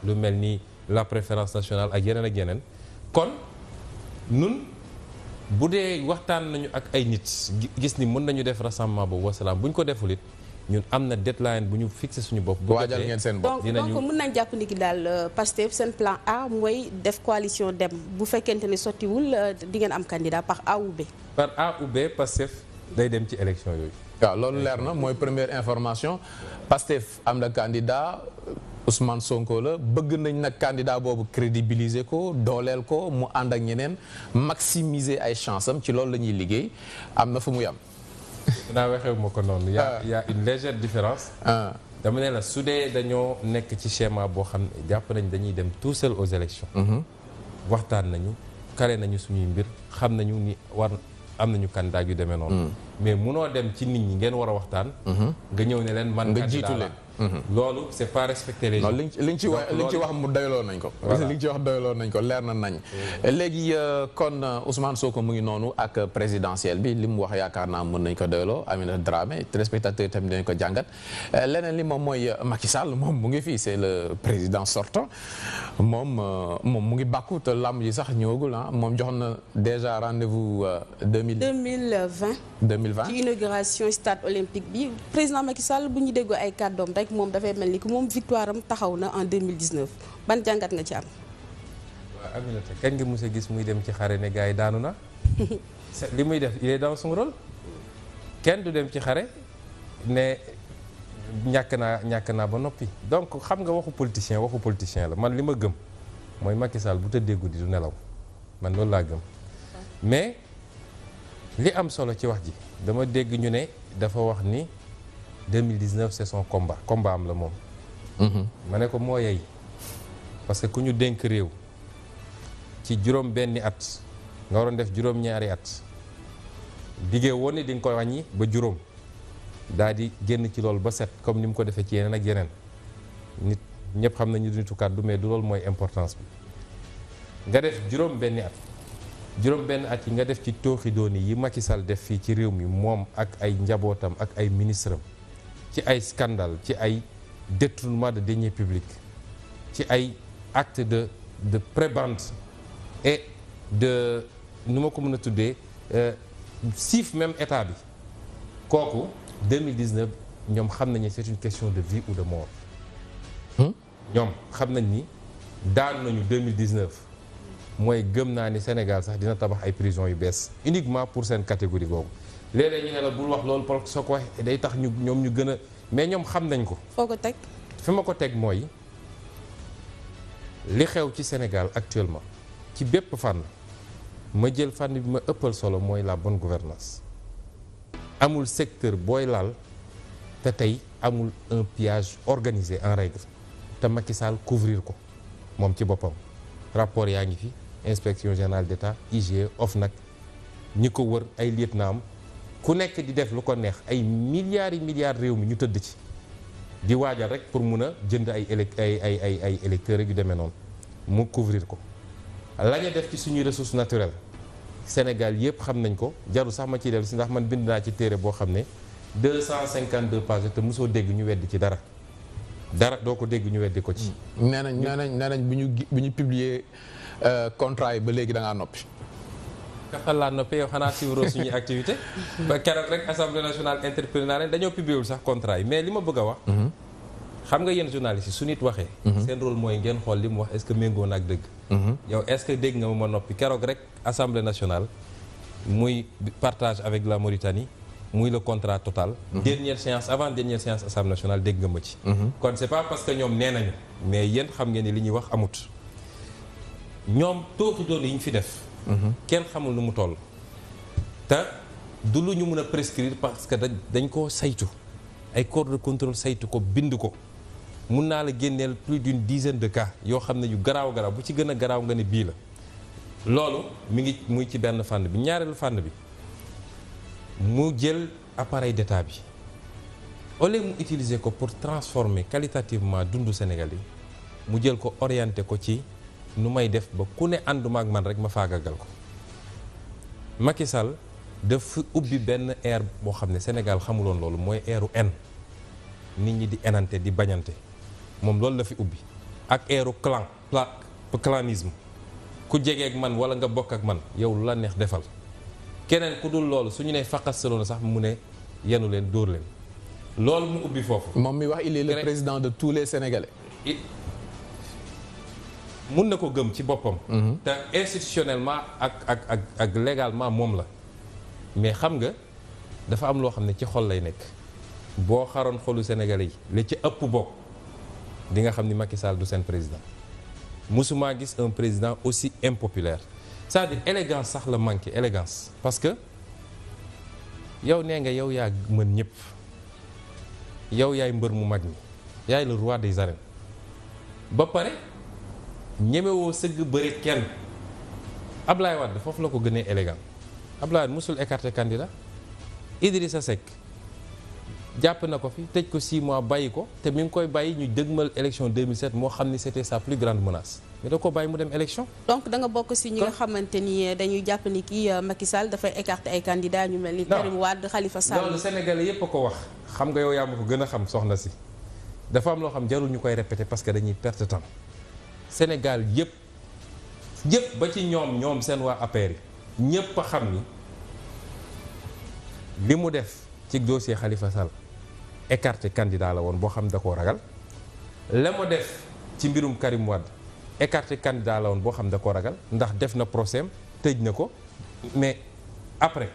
lu mel ni la préférence nationale ak yeneen kon nun bu dee waxtaan nañu ak ay nit gis ni mën nañu def rassemblement boobu wasalaam bu ñu ko deful it ñun am na deadline bu ñu fixé suñu bopp. bu waajal ngeen seen bopp donc mën nañ jàpp ni ki daal Pastef seen plan A mooy def coalition dem bu fekkente ni sottiwul di ngeen am candidat par A ou B. par A ou B Pastef day dem ci élection yooyu. waaw loolu leer na mooy première information Pastef am na candidat Ousmane Sonko la bëgg nañ nag candidat boobu crédibiliser ko dooleel ko mu ànd ak ñeneen maximiser ay chance am ci loolu la ñuy liggéey am na fu mu yam. naa waxee ma ko noonu. y a une légère différence. dama ne la su dee dañoo nekk ci schéma boo xam ne jàpp nañ dañuy dem tout seul aux élections. waxtaan nañu kare nañu suñuy mbir xam nañu ni war am nañu candidat yu demee noonu. mais munoo dem ci nit ñi ngeen war a waxtaan. nga ñëw ne leen man. nga jiitu leen loolu c'est pas respecter les gens. non li nga ci wax mu doyloo nañ ko. li nga ci wax doyloo nañ ko leer na nañ. léegi kon Ousmane Sonko mu ngi noonu ak présidentielle bi li mu wax yaakaar naa mën nañ ko doyloo Aminata Dramé téléspectateur tamit dañ ko jàngat leneen li moom mooy Macky Sall moom mu ngi fii c'est le président sortant moom mu ngi bàkku te lamb ji sax ñëwagul ah moom jox na déjà rendez-vous 2020 ci inauguration stade olympique bi président Macky Sall bu ñu déggoo ay kàddoom rek moom dafay mel ni que moom victoire am taxaw na en 2019 ban jàngat nga ci am. waaw Aminata kañ nga mos a gis muy dem ci xare ne gars yi daanu na li muy def il est dans son rôle kenn du dem ci xare ne ñàkk naa ba noppi donc xam nga waxu politicien la man li ma gëm mooy Macky Sall bu tëddee guddi du nelaw man loolu laa gëm mais li am solo ci wax ji dama dégg ñu ne dafa wax ni 2019 c'est son combat am la moom. ma ne ko moo yey parce que ku ñu dénk réew ci juróom benni at nga waroon def juróom ñaari at diggee woon ni di nga koy wàññi ba juróom daal di génn ci loolu ba set comme ni mu ko defee ci yeneen ak yeneen nit ñëpp xam nañu nitu kàddu mais du loolu mooy importance bi nga def juróom benni at yi nga def ci tooxi dooni yi Macky Sall def fii ci réew mi moom ak ay njabootam ak ay ministre am ci ay scandale ci ay détournement de deniers publics ci ay acte de prébende et de nu ma ko mën a tuddee siif même état bi kooku 2019 ñoom xam nañu c'est une question de vie ou de mort ñoom xam nañ ni daan nañu 2019 mooy gëm naa ni Sénégal sax dina tabax ay prison yu bees uniquement pour seen catégorie boobu léeg-léeg ñu ne la bul wax loolu parce que soo ko waxee day tax ñoom ñu gën a mais ñoom xam nañ ko. foo ko teg. fi ma ko teg mooy li xew ci Sénégal actuellement ci bépp fànn ma jël fànn bi ma ëppal solo mooy la bonne gouvernance amul secteur booy laal te tey amul un pillage organisé en règle te Macky Sall couvrir ko moom ci boppam rapport yaa ngi fi inspection générale d'État IGE OFNAC ñi ko wër ay lieutenant am ku nekk di def lu ko neex ay milliards réew mi ñu tëdd ci di waajal rek pour mun a jënd ay électeurs yu demee noonu mu couvrir ko la ñu def ci suñuy ressources naturelles Sénégal yëpp xam nañ ko jarul sax ma ciy dellu si ndax man bind naa ci téere boo xam ne 252 pages te mosoo dégg ñu weddi ci dara doo ko dégg ñu weddi ko ci. nee nañ bu ñu publier contrat yi ba léegi da ngaa noppi. kaxal laa noppee yow xanaa suivre suñuy activité ba keroog rek assemblée nationale interpellé naa leen dañoo publié wul sax contrat yi mais li ma bëgg a wax. xam nga yéen journalistes yi su nit waxee. seen rôle mooy ngeen xool li mu wax est-ce que méngoo na ak dëgg. yow est-ce que dégg nga ma noppi keroog rek assemblée nationale muy partage avec la Mauritanie muy le contrat total. dernière séance avant dernière séance assemblée nationale dégg nga ma ci. kon c'est pas parce que ñoom nee nañu mais yéen xam ngeen ni li ñuy wax amut ñoom tooxi doon yi ñu fi def. kenn xamul nu mu toll te du lu ñu mën a prescrire parce que dañ koo saytu ay corps de contrôle saytu ko bind ko mun naa la génneel plus d'une dizaine de cas yoo xam ne yu garaaw bu ci gën a garaaw nga ne bii la loolu mi ngi muy ci benn fànn bi ñaareelu fànn bi mu jël appareil d'état bi au lieu mu utiliser ko pour transformer qualitativement dundu Sénégal yi mu jël ko orienté ko ci nu may def ba ku ne ànduma ak man rek ma faagagal ko Macky Sall dafa ubbi benn ère boo xam ne Sénégal xamuloon loolu mooy eeru en nit ñi di enante di bañante moom loolu la fi ubbi ak eeru clanisme ku jegeek man wala nga bokk ak man yow lu la neex defal keneen ku dul loolu su ñu nee faqastaloo na sax mu ne yenu leen dóor leen loolu mu ubbi foofu. moom mi wax il est le président de tous les Sénégalais. mun na ko gëm ci boppam. te institutionnellement ak légalement moom la mais xam nga dafa am loo xam ne ci xol lay nekk boo xaroon xolu Sénégalais yi li ci ëpp bokk di nga xam ni Macky Sall du seen président musuma gis un président aussi impopulaire c'est-à-dire élégance sax la manqué élégance parce que yow nee nga yow yaa mën ñëpp yow yaay mbër mu mag mi yaay le roi des arènes ba pare ñemewoo sëgg bëri kenn Ablaye Wade foofu la ko gënee élégant Ablaye Wade musul écarter candidat Idrissa Seck jàpp na ko fi tëj ko 6 mois bàyyi ko te mi ngi koy bàyyi ñu dëgmal élection 2007 moo xam ni c'était sa plus grande menace mais da ko bàyyi mu dem élection. donc da nga bokk si ñi nga xamante ni dañuy jàpp ni kii Macky Sall dafay écarter ay candidats ñu mel ni Karim Wade Khalifa Sall. loolu Sénégalais yépp a ko wax xam nga yow yaa ma ko gën a xam soxna si dafa am loo xam jarul ñu koy répéter parce que dañuy perte temps Sénégal yépp ba ci ñoom seen waa APR yi ñépp a xam ni li mu def ci dossier Khalifa Sall écarté candidat la woon boo xam da koo ragal la mu def ci mbirum Karim Wade écarté candidat la woon boo xam da koo ragal ndax def na procès tëj na ko mais après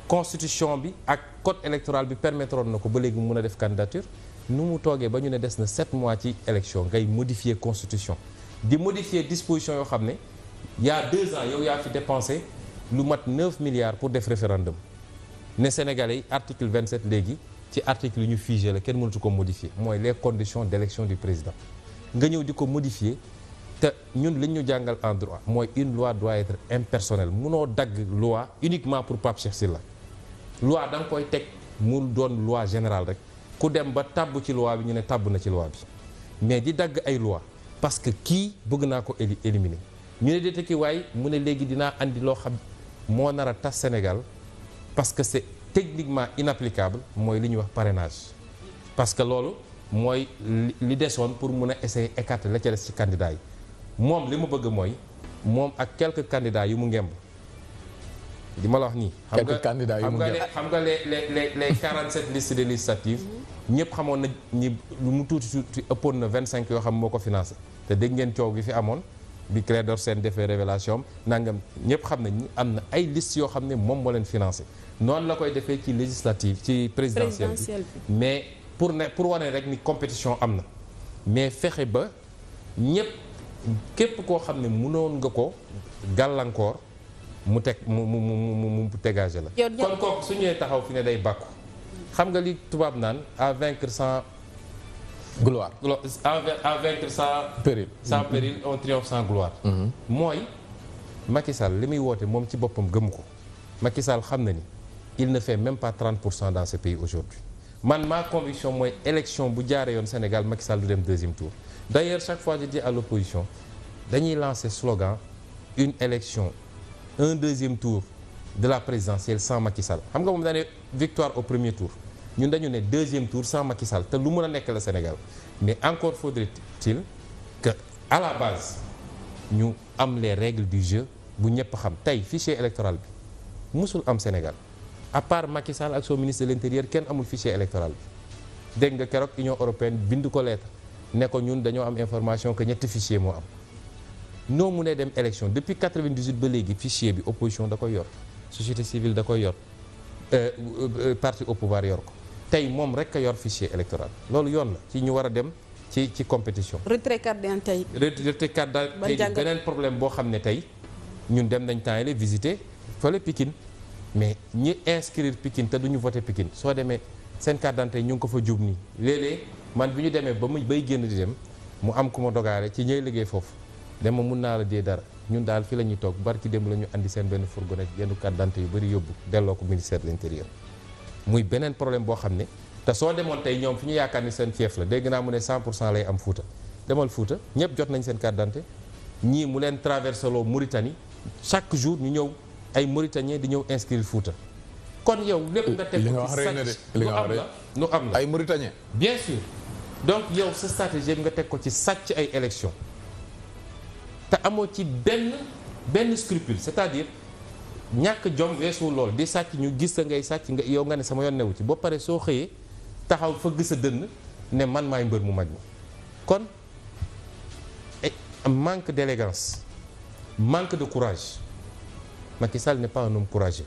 constitution bi ak code électoral bi permettre na ko ba léegi mu mën a def candidature nu mu toogee ba ñu ne des na 7 mois ci élection ngay modifier constitution di modifier disposition yoo xam ne il y a 2 ans yow yaa fi dépensé lu mat 9 milliards pour def référendum ne Sénégalais yi article 27 léegi ci article yu ñu figé la kenn mënatu ko modifier mooy les conditions d'élection du président nga ñëw di ko modifier te ñun li ñu jàngal en droit mooy une loi doit être impersonnelle munoo dagg loi uniquement pour Pape Cheikh Sylla loi da nga koy teg mu doon loi générale rek ku dem ba tàbb ci loi bi ñu ne tàbb na ci loi bi mais di dagg ay loi parce que kii bëgg naa ko éliminer ñu ne déete ki waaye mu ne léegi dinaa andi loo xam moo nar a tas Sénégal parce que c'est techniquement inapplicable mooy li ñuy wax parrainage parce que loolu mooy li desoon pour mun a essayer écarter la ca des ci candidats yi moom li mu bëgg mooy moom ak quelques candidats yu mu ngemb li ma la wax nii. quelques candidats yu mu ngemb xam nga les 47 listes de législatives ñëpp xamoon na ni lu mu tuuti ëppoon na 25 yoo xam moo ko financé te dégg ngeen coow gi fi amoon bi Clédor Sène defee révélation nangam ñëpp xam nañ ni am na ay listes yoo xam ne moom moo leen financé noonu la koy defee ci législative ci présidentielle bi mais pour wane rek ni compétition am na mais fexe ba ñëpp képp koo xam ne mënoon nga ko gàllankoor mu teg mu dégagé la kon kooku su ñëwee taxaw fi ne day bàkku xam nga li tubaab naan à vaincre sans gloire à vaincre sans péril on triomphe sans gloire mooy Macky Sall li muy woote moom ci boppam gëmu ko Macky Sall xam na ni il ne fait même pas 30% dans ce pays aujourd'hui man ma conviction mooy élection bu jaaree yoon Sénégal Macky Sall du dem 2e tour d'ailleurs chaque fois je dis à l'opposition dañuy lancer slogan une élection un 2e tour de la présidentielle sans Macky Sall xam nga moom daane victoire au 1er tour ñun dañu ne 2e tour sans Macky Sall te lu mën a nekk la Sénégal mais encore faudrait-il que à la base ñu am les règles du jeu bu ñëpp xam tey fichier électoral bi musul am Sénégal à part Macky Sall ak son ministre de l'intérieur kenn amul fichier électoral bi dégg nga keroog Union européenne bind ko lettre ne ko ñun dañoo am information que ñetti fichier moo am noo mu ne dem élection depuis 98 ba léegi fichier bi opposition da koy yor société civile da koy yor parti au pouvoir yor ko tey moom rek a yor fichier électoral loolu yoon la ci ñu war a dem ci compétition. retrait carte d'identité. retrait carte d'identité beneen problème boo xam ne tey ñun dem nañ temps yële visiter fële Pikine mais ñi inscrire Pikine te duñu voter Pikine soo demee seen carte d'identité ñu ngi ko fa jub nii léeg-léeg man bi ñu demee ba mu bay génn di dem mu am ku ma dogaale ci ñëy liggéey foofu dama mun naa la dee dara ñun daal fi la ñuy toog barki démb la ñu andi seen benn fourgonnette yenn carte d'identité yu bëri yóbbu delloo ko ministère de l'intérieur muy beneen problème boo xam ne te soo demoon tey ñoom fi ñu yaakaar ni seen fief la dégg naa mu ne 100% lay am Fouta demal Fouta ñëpp jot nañ seen carte d'identité ñii mu leen traversé loo Mauritanie chaque jour ñu ñëw ay Mauritaniens di ñëw inscrire Fouta kon yow lépp nga teg li nga wax rek na de li nga wax rek nu am la ay Mauritaniens bien sûr donc yow sa stratégie nga teg ko ci sàcc ay élection te amoo ci benn scrupule, c'est-à-dire ñàkk jom weesu lool di sàcc ñu gis la ngay sàcc nga yow nga ne sama yoon newu ci ba pare soo xëyee taxaw fëgg sa dënn ne man maay mbër mu mag mi kon manque d'élégance, manque de courage. Macky Sall n'est pas un homme courageux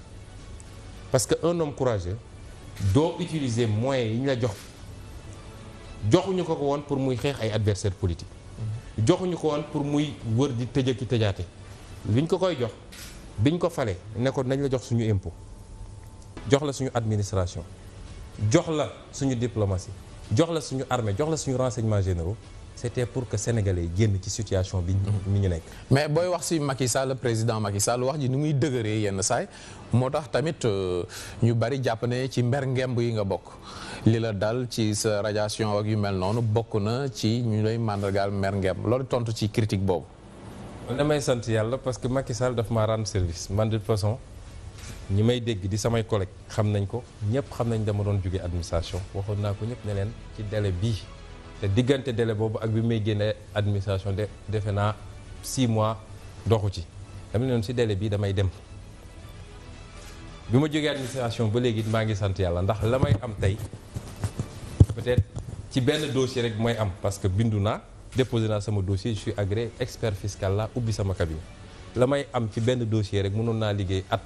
parce que un homme courageux doit utiliser moyens yi ñu la jox joxuñu ko woon pour muy xeex ay adversaires politiques joxuñu ko woon pour muy wër di tëj ki tëjaate liñ ko koy jox biñ ko falee ne ko nañ la jox suñu impôt jox la suñu administration jox la suñu diplomatie jox la suñu armée jox la suñu renseignements généraux c'était pour que sénégalais yi génn ci situation bi mi ñu nekk. mais booy wax ci Macky Sall président Macky Sall wax ji ni muy dëgëree yenn saay moo tax tamit ñu bari jàpp ne ci mber ngemb yi nga bokk li la dal ci sa radiation ak yu mel noonu bokk na ci ñu lay màndargaal mber ngemb loolu tontu ci critique boobu. damay sant yàlla parce que Macky Sall daf maa rendre service man de toute façon ñi may dégg di samay collègues xam nañ ko ñëpp xam nañ dama doon jóge administration waxoon naa ko ñëpp ne leen ci délai bii. te diggante délai boobu ak bi may génne administration defe naa 6 mois doxu ci dama ne noonu si délai bii damay dem bi ma jógee administration ba léegi maa ngi sant yàlla ndax la may am tey peut-être ci benn dossier rek mooy am parce que bindu naa déposé naa sama dossier je suis agréé expert fiscal la ubbi sama cabinet la may am ci benn dossier rek mënoon naa liggéey at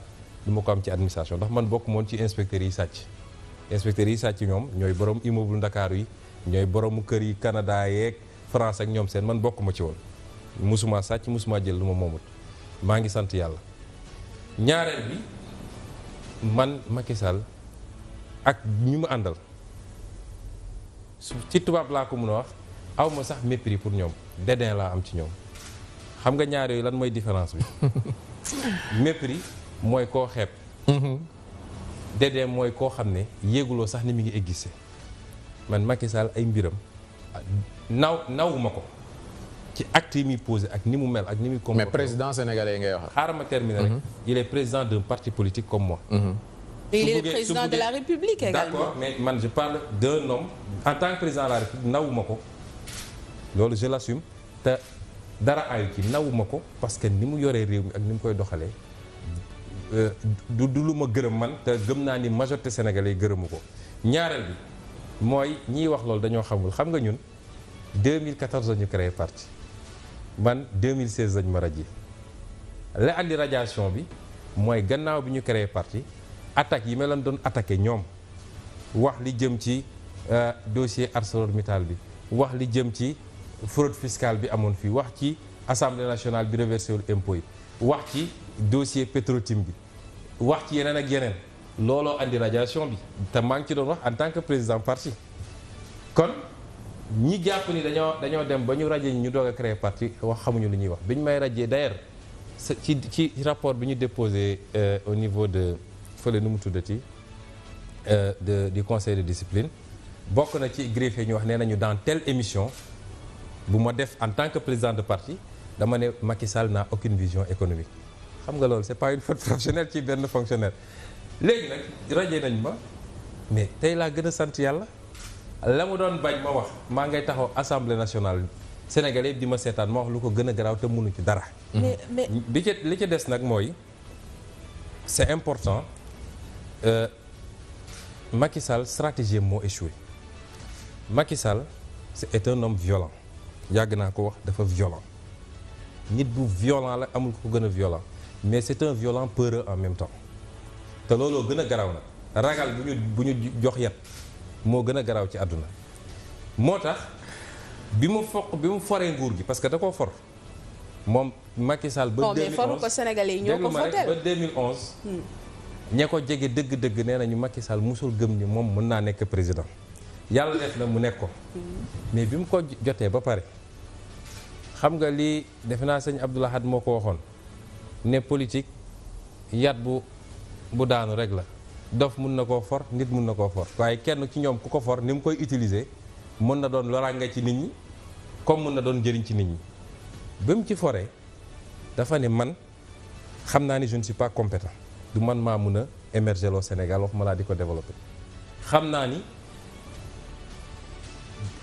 du ma ko am ci administration ndax man bokk moon ci inspecteurs yi sàcc ñoom ñooy borom immeuble Ndakaaru yi ñooy boromu kër yi Canada yeeg France ak ñoom seen man bokkuma ci woon musuma sàcc musuma jël lu ma moomut maa ngi sant yàlla ñaareel bi man Macky Sall ak ñu mu àndal ci tubaab laa ko mën a wax aw ma sax mépris pour ñoom dédain laa am ci ñoom xam nga ñaar yooyu lan mooy différence bi mépris mooy koo xeeb dédain mooy koo xam ne yéeguloo sax ni mi ngi existé man Macky Sall ay mbiram nawuma ko ci acte yi muy posé ak ni mu mel ak ni muy comporté. mais président sénégalais ngay wax. xaaral ma terminer rek. Il est président d'un parti politique comme moi. Mais il est le président de la République également. D'accord, mais man je parle d'un homme en tant que président de la République nawuma ko loolu je l'assume te dara ayu ci nawuma ko parce que ni mu yoree réew mi ak ni mu koy doxalee du lu ma gërëm man te gëm naa ni majorité sénégalais yi gërëmu ko ñaareel bi. mooy ñiy wax loolu dañoo xamul xam nga ñun 2014 la ñu créé parti man 2016 lañ ma radié la andi radiation bi mooy gannaaw bi ñu créé parti attaques yi ma leen doon attaqué ñoom wax li jëm ci dossier ArcelorMittal bi wax li jëm ci fraude fiscale bi amoon fii wax ci assemblée nationale bi reversé wul impôt yi wax ci dossier Petrotim bi wax ci yeneen ak yeneen looloo andi radiation bi te maa ngi ci doon wax en tant que président parti kon ñi jàpp ni dañoo dem ba ñu radié ñu doog a créer parti wax xamuñu lu ñuy wax bi ñu may radié d'ailleurs ci rapport bi ñu déposé au niveau de fële nu mu tuddati du conseil de discipline bokk na ci greffier ñu wax nee nañu dans telle émission bu ma def en tant que président de parti dama ne Macky Sall n'a aucune vision économique xam nga loolu c'est pas une faute professionnelle ci benn fonctionnaire léegi nag radié nañ ma mais tey laa gën a sant yàlla la mu doon bañ ma wax maa ngay taxaw assemblée nationale sénégalais di ma seetaan ma wax lu ko gën a garaaw te mënu ci dara. mais li ci des nag mooy c'est important Macky Sall stratégie moo échoué Macky Sall est un homme violent yàgg naa ko wax dafa violent nit bu violent la amul ko gën a violent mais c'est un violent peureux en même temps te looloo gën a garaaw nag ragal bu ñu jox yat moo gën a garaaw ci àdduna moo tax bi mu foree nguur gi parce que da koo for moom Macky Sall ba 2011 mais foru ko Sénégalais yi ñoo ko foteel ba 2011 ña ko jege dëgg-dëgg nee nañu Macky Sall musul gëm ni moom mën naa nekk président yàlla def na mu nekk ko mais bi mu ko jotee ba pare xam nga lii defe naa sëñ Abdou Lahad moo ko waxoon ne politique yat bu daanu rek la dof mun na koo for nit mun na koo for waaye kenn ci ñoom ku ko for ni mu koy utiliser mën na doon loraange ci nit ñi comme mën na doon njëriñ ci nit ñi ba mu ci foree dafa ne man xam naa ni je ne suis pas compétent du man maa mun a émerger loo Sénégal wax ma laa di ko développer xam naa ni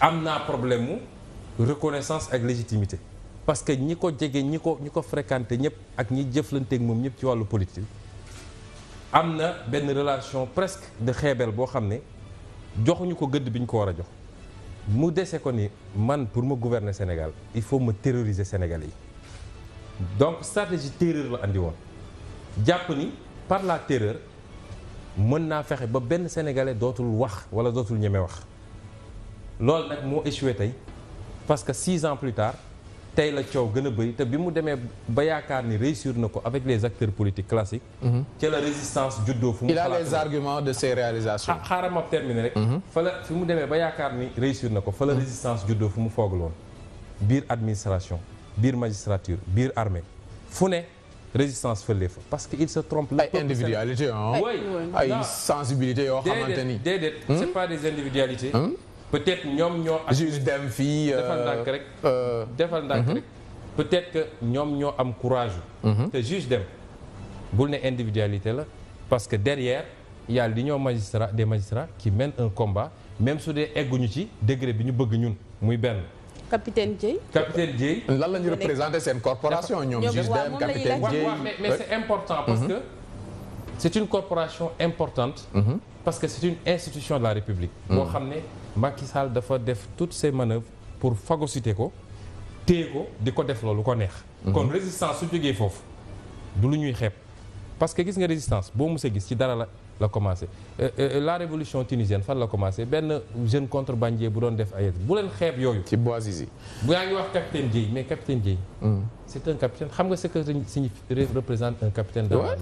am naa problème mu reconnaissance ak légitimité parce que ñi ko jege ñi ko fréquenté ñëpp ak ñi jëflanteeg moom ñëpp ci wàllu politique am na benn relation presque de xeebel boo xam ne joxuñu ko gëdd bi ñu ko war a jox mu dese ko ni man pour ma gouverner Sénégal il faut me terroriser Sénégalais yi donc stratégie terreur la andi woon jàpp ni par la terreur mën naa fexe ba benn Sénégalais dootul wax wala dootul ñeme wax loolu nag moo échoué tey parce que 6 ans plus tard tey la coow gën a bëri te bi mu demee ba yaakaar ni réussir na ko avec les acteurs politiques classiques. ci la résistance juddoo fu mu. il a les arguments de ses réalisations. xaaral ma terminer rek. fa la fi mu demee ba yaakaar ni réussir na ko fa la résistance juddoo fu mu foogul woon biir administration biir magistrature biir armée fu ne résistance fële fa parce que il se trompe. ay individualité ay sensibilité yoo xamante ni. déedéet c'est pas des individualités. peut-être ñoom ñoo. juste dem fii. defal ndànk rek peut-être que ñoom ñoo am courage. te juste dem bul ne individualité la parce que derrière il y a l'union des magistrats qui mènent un combat même su dee egguñu ci degré bi ñu bëgg ñun muy benn. capitaine Dièye. lan la ñu représenté seen corporation ñoom. juste dem capitaine Dièye mais c'est important parce que c'est une corporation importante. parce que c'est une institution de la République. boo xam ne Macky Sall dafa def toutes ses manœuvres pour phagocyter ko téye ko di ko def loolu ko neex. kon résistance su jógee foofu du lu ñuy xeeb parce que gis nga résistance boo mës a gis ci dara la commencé la révolution tunisienne fan la commencé benn jeune contrebandier bu doon def ay bu leen xeeb yooyu. ci Bouazizi. bu yaa ngi wax capitaine Dièye mais capitaine Dièye. c'est un capitaine xam nga ce que représente un capitaine de l'armée.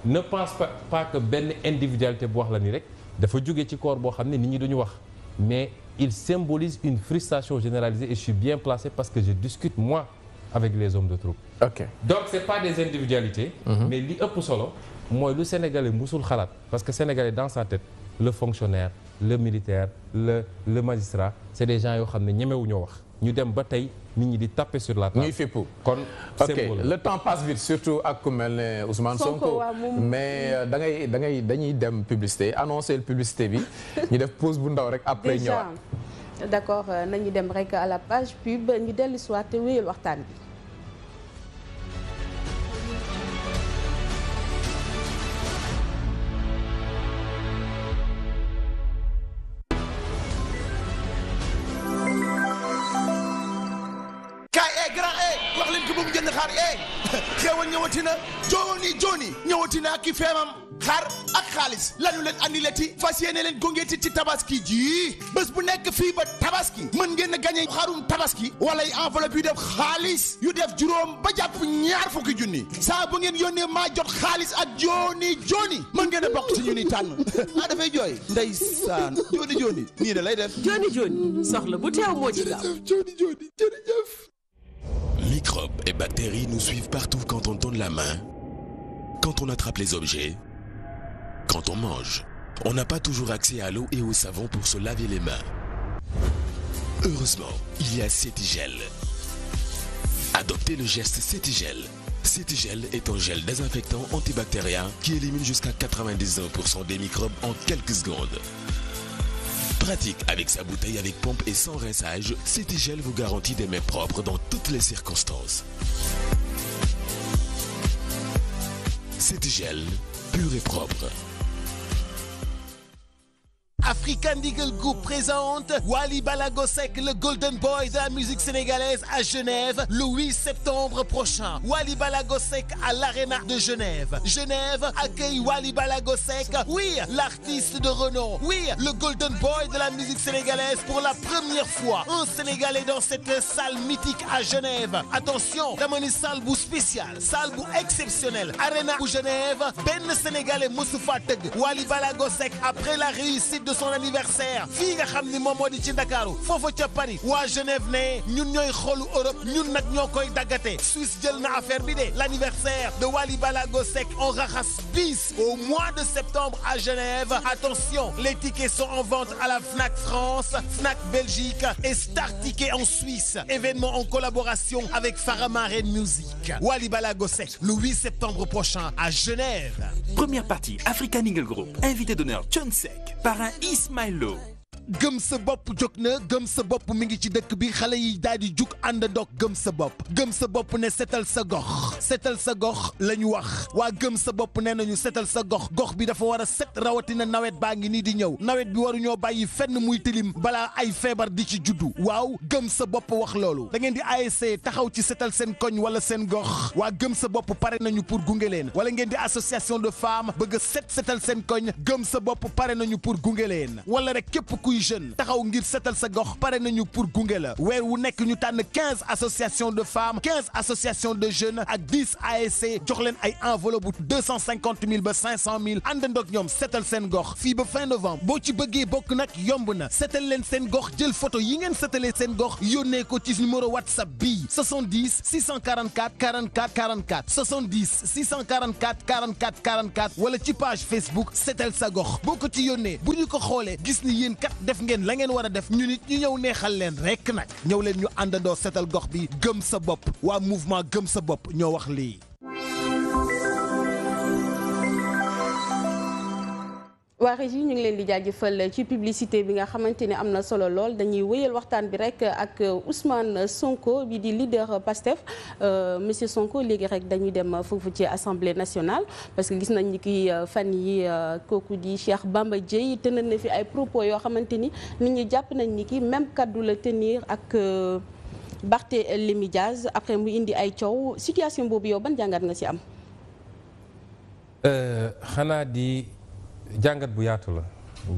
ne pense pas que benn individualité bu wax la ni rek dafa jóge ci corps boo xam ne nit ñi duñu wax mais il symbolise une frustration généralisée et je suis bien placé parce que je discute moi avec les hommes de troupe. ok donc c'est pas des individualités. mais li ëpp solo mooy lu Sénégalais musul xalaat parce que Sénégalais dans sa tête le fonctionnaire le militaire le magistrat c'est des gens yoo xam ne ñemewuñoo wax ñu dem ba tey nit ñi di taper sur la table. ñuy fippu kon ok le temps passe vite surtout ak ku mel ne Ousmane Sonko mais dañuy dem publicité annoncer publicité bi ñu def pause bu ndaw rek après ñëwaat. d'accord nañu dem rek à la page pub ñu dellu si waat te wéyal waxtaan bi. xeewal ñëwati na jooni ñëwati na ak i feemam xar ak xaalis lañu leen andileti fas yéene leen gungeeti ci tabaski ji bés bu nekk fii ba tabaski mën ngeen a gagné xarum tabaski wala ay enveloppe yu def xaalis yu def juróom ba jàpp ñaar fukki junni saa bu ngeen yónnee maa jot xaalis ak jooni mën ngeen a bokk ci ñu ni tànn dafay jooy ndeysaan jooni nii da lay def jooni soxla bu teew moo ci gaaw jooni jërëjëf. Microbes et bactéries nous suivent partout quand on tourne la main, quand on attrape les objets, quand on mange. On n'a pas toujours accès à l'eau et au savon pour se laver les mains. Heureusement, il y a Cetigel. Adoptez le geste Cetigel. Cetigel est un gel désinfectant antibactérien qui élimine jusqu'à 99% des microbes en quelques secondes. Pratique avec sa bouteille avec pompe et sans rinçage, Cetigel vous garantit des mains propres dans toutes les circonstances. Cetigel, pur et propre. African Eagle Group présente Wally Ballago Seck, le Golden Boy de la musique sénégalaise à Genève le 8 septembre prochain. Wally Ballago Seck à l'Arena de Genève. Genève accueille Wally Ballago Seck, oui, l'artiste de renom, oui, le Golden Boy de la musique sénégalaise pour la première fois. Un Sénégalais dans cette salle mythique à Genève. Attention, dama ni salle bu spéciale, salle bu exceptionnelle. Arena bu Genève, benn Sénégalais mosu fa tëgg. Wally Ballago Seck après la réussite de son anniversaire fii nga xam ni moom moo di ci Ndakaaru foofa ca Paris waa Genève ne ñun ñooy xoolu Europe ñun nag ñoo koy daggate Suisse jël na affaire bi de l'anniversaire de Wally Ballago Seck on raxas bis au mois de septembre à Genève. Attention, les tickets sont en vente à la Fnac France, Fnac Belgique et Star Ticket en Suisse. Événement en collaboration avec Faramaren Music. Wally Ballago Seck le 8 septembre prochain à Genève. Première partie, African Eagle Group. Invité d'honneur Thione Seck. Parrain Ismaël Lo. gëm sa bopp jóg na gëm sa bopp mi ngi ci dëkk bi xale yi daal di jug àndandoog gëm sa bopp ne setal sa gox la ñu wax waa gëm sa bopp nee nañu setal sa gox bi dafa war a set rawatina nawet baa ngi nii di ñëw nawet bi waruñoo bàyyi fenn muy tilim balaa ay feebar di ci juddu waaw gëm sa bopp wax loolu da ngeen di ASC taxaw ci setal seen koñ wala seen gox waa gëm sa bopp pare nañu pour gunge leen wala ngeen di association de femmes bëgg a setal seen koñ gëm sa bopp pare nañu pour gunge leen wala rek képp kuy jeune taxaw ngir setal sa gox pare nañu pour gunge la weer wu nekk ñu tànn 15 associations de femmes 15 associations de jeunes ak 10 ASC jox leen ay enveloppe bu 250 000 ba 500 000 àndandoog ñoom setal seen gox fii ba fin novembre boo ci bëggee bokk nag yomb na setal leen seen gox jël photo yi ngeen setalee seen gox yónnee ko ci numéro WhatsApp bii 70 644 44 44 70 644 44 44 wala ci page Facebook setal sa gox boo ko ci yónnee bu ñu ko xoolee gis ni yéen kat def ngeen la ngeen war a def ñu nit ñu ñëw neexal leen rek nag ñëw leen ñu àndandoo setal gox bi gëm sa bopp waa mouvement gëm sa bopp ñoo wax lii. waa Régie ñu ngi leen di jaajëfal ci publicité bi nga xamante ne am na solo lool dañuy wéyal waxtaan bi rek ak Ousmane Sonko bi di leader Pastef monsieur Sonko léegi rek dañuy dem foofu ci assemblée nationale parce que gis nañ ni ki fan yi kooku di Cheikh Bamba Dièye tenir na fi ay propos yoo xamante ni nit ñi jàpp nañ ni ki même kaddu la tenir ak Barthélémy Diaz après mu indi ay coow situation boobu yow ban jàngat nga ci am. xanaa di. jàngat bu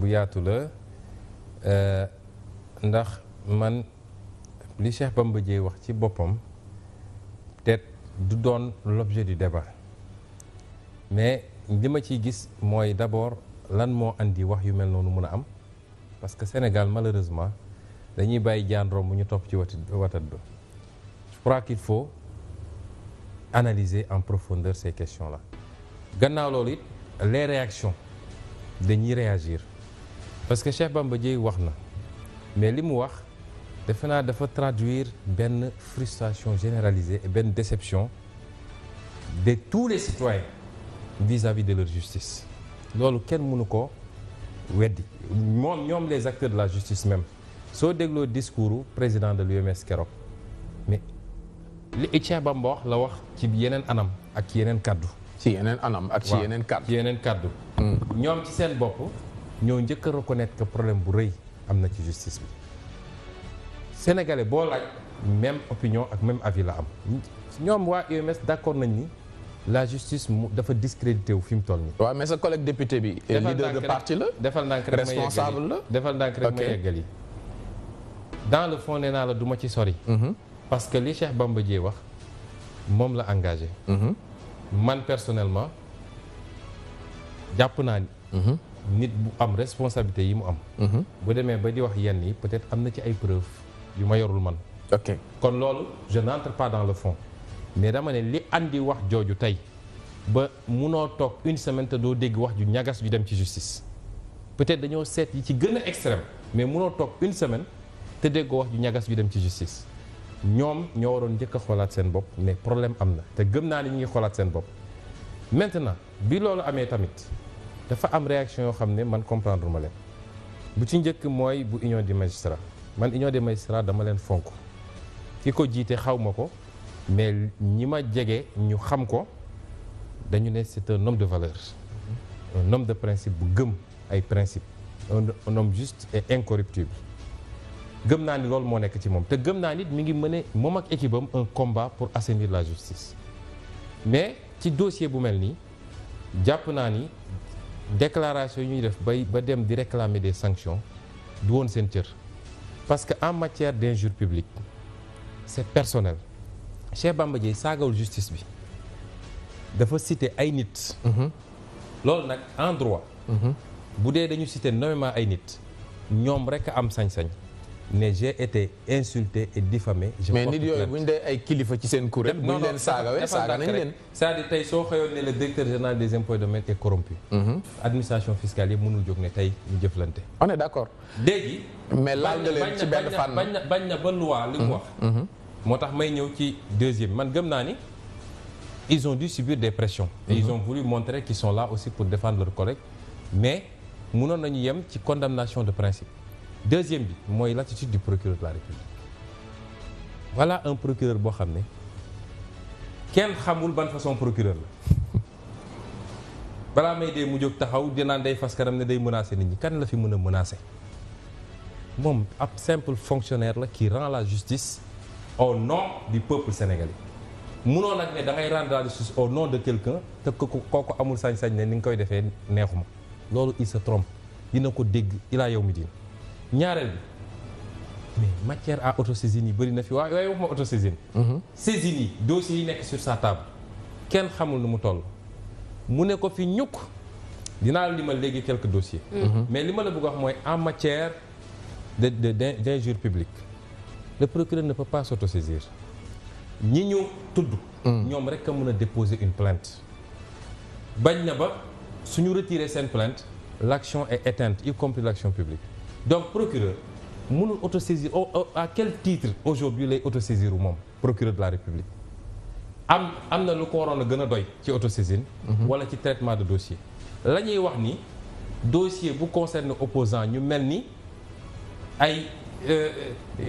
yaatu la ndax man li Cheikh Bamba Dièye wax ci boppam peut-être du doon l'objet du débat mais li ma ciy gis mooy d'abord lan moo andi wax yu mel noonu mun a am parce que Sénégal malheureusement dañuy bàyyi jaan romb ñu topp ci watat ba je crois qu'il faut analyser en profondeur ces questions-là gannaaw loolu it les réactions dañuy réagir parce que Cheikh Bamba Dièye wax na mais li mu wax defe naa dafa traduire benn frustration généralisée et benn déception de tous les citoyens vis-à-vis de leur justice loolu kenn mënu ko weddi ñoom les acteurs de la justice même soo dégloo discours président de l'UMS keroog mais li Cheikh Bamba wax la wax ci yeneen anam ak ci yeneen kàddu ci yeneen anam ak ci yeneen kàddu ci yeneen kàddu ñoom ci seen bopp ñoo njëkk a reconnaître que problème bu rëy am na ci justice bi sénégalais boo laaj même opinion ak même avis la am ñoom waa UMS d'accord nañ ni la justice dafa discrédité wu fi mu toll nii. waaw mais sa collègue député bi. leader de parti la defal ndànk rek responsable la defal ndànk rek ma yeggal yi dans le fond nee naa la du ma ci sori. parce que li Cheikh Bamba Dièye wax moom la engagé. man personnellement jàpp naa ni. nit bu am responsabilité yi mu am. bu demee ba di wax yenn yi peut-être am na ci ay preuves yu ma yorul man. ok kon loolu je n'entre pas dans le fond mais dama ne li andi wax jooju tey ba munoo toog une semaine te doo dégg wax ju ñagas ju dem ci justice peut-être dañoo seet yi ci gën a extrême mais munoo toog une semaine te déggoo wax ju ñagas ju dem ci justice ñoom ñoo waroon njëkk a xoolaat seen bopp mais problème am na te gëm naa ni ñu ngi xoolaat seen bopp maintenant bi loolu amee tamit dafa am réaction yoo xam ne man comprendre ma leen bu ci njëkk mooy bu union des magistrats man union des magistrats dama leen fonk ki ko jiite xaw ma ko mais ñi ma jege ñu xam ko dañu ne c'est un homme de valeur un homme de principe bu gëm ay principe un homme juste et incorruptible gëm naa ni loolu moo nekk ci moom te gëm naa nit mi ngi mëne moom ak équipe am un combat pour assainir la justice mais ci dossier bu mel nii jàpp naa ni déclaration yi ñuy def ba dem di réclamer des sanctions du woon seen cër parce que en matière d'injure publique c'est personnel Cheikh Bamba Dièye saagawul justice bi dafa citer ay nit loolu nag en droit bu dee dañu citer nommément ay nit ñoom rekk am sañ-sañ ne j'ai été insulté et diffamé. mais nit yooyu bu ñu dee ay kilifa ci seen kuréel. bu ñu leen saagawee saaga nañ leen. c'est-à-dire tey soo xëyoon ne le directeur général des impôts et domaines est corrompu. administration fiscale yi mënul jóg ne tey ñu jëflante. on est d'accord. léegi. mais laal nga leen ci benn fànn bañ na ba loi li mu wax. moo tax may ñëw ci deuxième man gëm naa ni ils ont dû subir des pressions. et ils ont voulu montrer qu'ils sont là aussi pour défendre leurs collègues mais mënoon nañu yem ci condamnation de principe. deuxième bi mooy l'attitude du procureur de la République voilà un procureur boo xam ne kenn xamul ban façon procureur la balaa may dee mu jóg taxaw dinaan day fas kanam ne day menacer nit ñi kan la fi mën a menacer moom ab simple fonctionnaire la qui rend la justice au nom du peuple sénégalais munoo nag ne da ngay rendre la justice au nom de quelqu'un te kooku amul sañ-sañ ne ni nga koy defee neexuma loolu il se trompe dina ko dégg ilaa yow mi diin ñaareel bi mais matière à autosaisine yi bëri na fi waaye waxuma autosaisine saisine yi dossiers yi nekk sur sa table kenn xamul nu mu toll mu ne ko fi ñukk dinaa la limal léegi quelques dossiers mais li ma la bëgg wax mooy en matière d'injure publique le procureur ne peut pas s'autosaisir ñi ñu tudd ñoom rek a mën a déposer une plainte bañ na ba suñu retirer seen plainte l'action est éteinte y compris l'action publique donc procureur mënul autosaisir à quel titre aujourd'hui lay autosaisir moom procureur de la République am na lu ko waroon a gën a doy ci autosaisine wala ci traitement de dossier la ñuy wax ni dossier bu concerne opposant ñu mel ni ay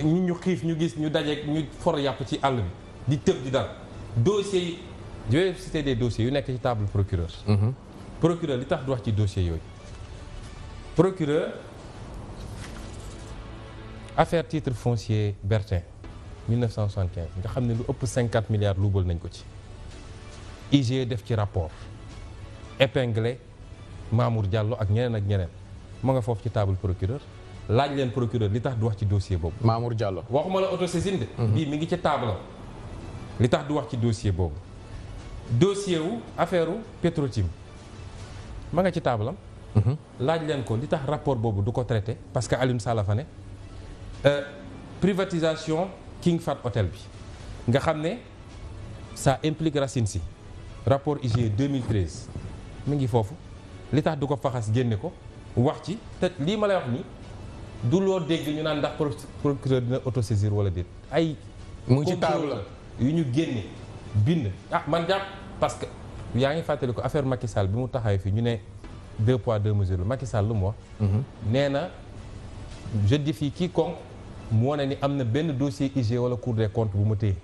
ñu xiif ñu gis ñu dajeek ñu for yàpp ci àll bi di tëb di dal dossiers yi je vais citer des dossiers yu nekk ci table procureur procureur li tax du wax ci dossier yooyu procureur affaire titre foncier Bertin 1975 nga xam ne lu ëpp 50 milliards luubal nañ ko ci IGE def ci rapport épinglé Mamour Diallo ak ñeneen ma nga foofu ci table procureur laaj leen procureur li tax du wax ci dossier boobu. Mamour Diallo waxuma la autosaisine de. bii mi ngi ci table li tax du wax ci dossier boobu. dossier wu affaire u Petrotim ma nga ci table am. laaj leen ko li tax rapport boobu du ko traité parce que Alioune Sall fa ne privatisation King Fahd Hôtel bi nga xam ne ça implique Racine Sy rapport IGE 2013 mi ngi foofu li tax du ko faxas génne ko wax ci te lii ma lay wax ni du loo dégg ñu naan ndax procureur dina autosaisir wala déet ay mu ngi ci table yu ñu génne bind man jàpp parce que yaa ngi fàttali ko affaire Macky Sall bi mu taxawee fii ñu ne 2 poids 2 mesures la Macky Sall lu mu wax nee na je défie quiconque mu wane ni am na benn dossier IG wala Cour des comptes bu ma téye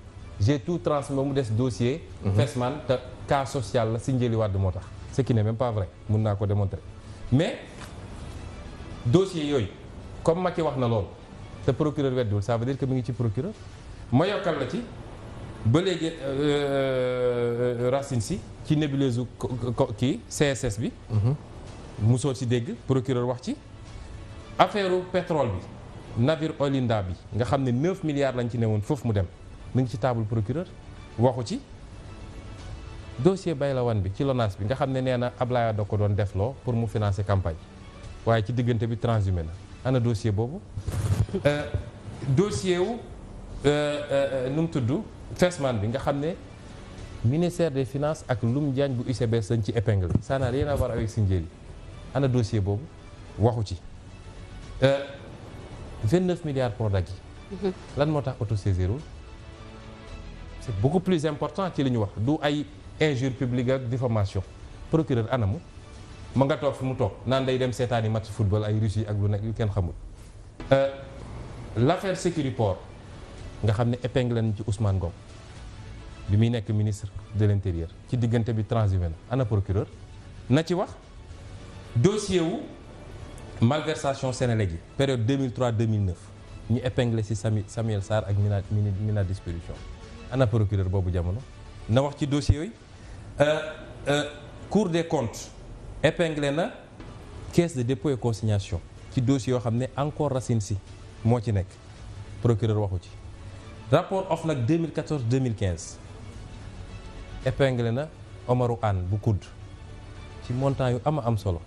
j'ai tout transmis ba mu des dossier Fesman te cas social la si Njëli Wàdd moo tax ce qui n'est même pas vrai mun naa ko démontrer mais dossier yooyu comme Macky wax na loolu te procureur weddiwul ça veut dire que mi ngi ci procureur ma yokkal la ci ba léegi Racine Sy ci nébuleuse kii CSS bi musoo ci dégg procureur wax ci affaire pétrole bi navire Olinda bi nga xam ne 9 milliards lañ ci newoon foofu mu dem mu ngi ci table procureur waxu ci dossier Baylawan bi ci LONASE bi nga xam ne nee na Ablaye da ko doon defloo pour mu financer campagne waaye ci diggante bi transhumé na ana dossier boobu dossier wu nu mu tudd Fesman bi nga xam ne ministère des finances ak Loum Diagne bu UCBS lañ ci épingle ça n'a rien à voir avec Sindiély ana dossier boobu waxu ci 29 milliards Prodac yi lan moo tax autosaisirul c'est beaucoup plus important ci li ñu wax du ay injure publique ak diffamation procureur anamu ma nga toog fi mu toog naan day dem seetaani match football ay Russie ak lu nekk yu kenn xamul l'affaire Sécuriport nga xam ne épingle nañ ci Ousmane Ngom bi muy nekk ministre de l'intérieur ci diggante bi transhumé na ana procureur na ci wax dossier wu malversation Sénélec yi période 2003-2009 ñu épinglé ci Samuel Sarr ak Mina Distribution ana procureur boobu jamono na wax ci dossier yooyu Cour des comptes épinglé na caisse de dépôt et consignation ci dossier yoo xam ne encore Racine Sy moo ci nekk procureur waxu ci rapport OFNAC 2014-2015 épinglé na Omarou Anne bu COUD ci montant yu am solo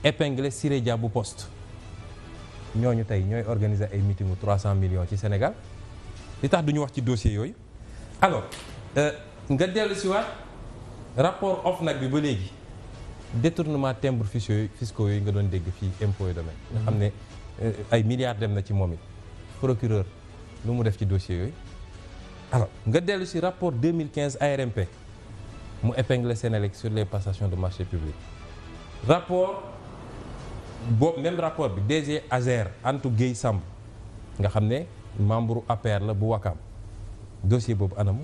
épinglé Siré Dia bu Poste ñooñu tey ñooy organiser ay meeting 300 millions ci Sénégal li tax duñu wax ci dossier yooyu alors nga dellu si waat rapport OFNAC bi ba léegi détournement timbre fiscaux yooyu nga doon dégg fii impôt et domaine nga xam ne ay milliards dem na ci moom it procureur lu mu def ci dossier yooyu alors nga dellu si rapport 2015 ARMP mu épinglé Sénélec sur les passations de marché public rapport boobu même rapport bi DG Azer Antou Guèye Samb nga xam ne membre APR la bu Wakaam dossier boobu anamu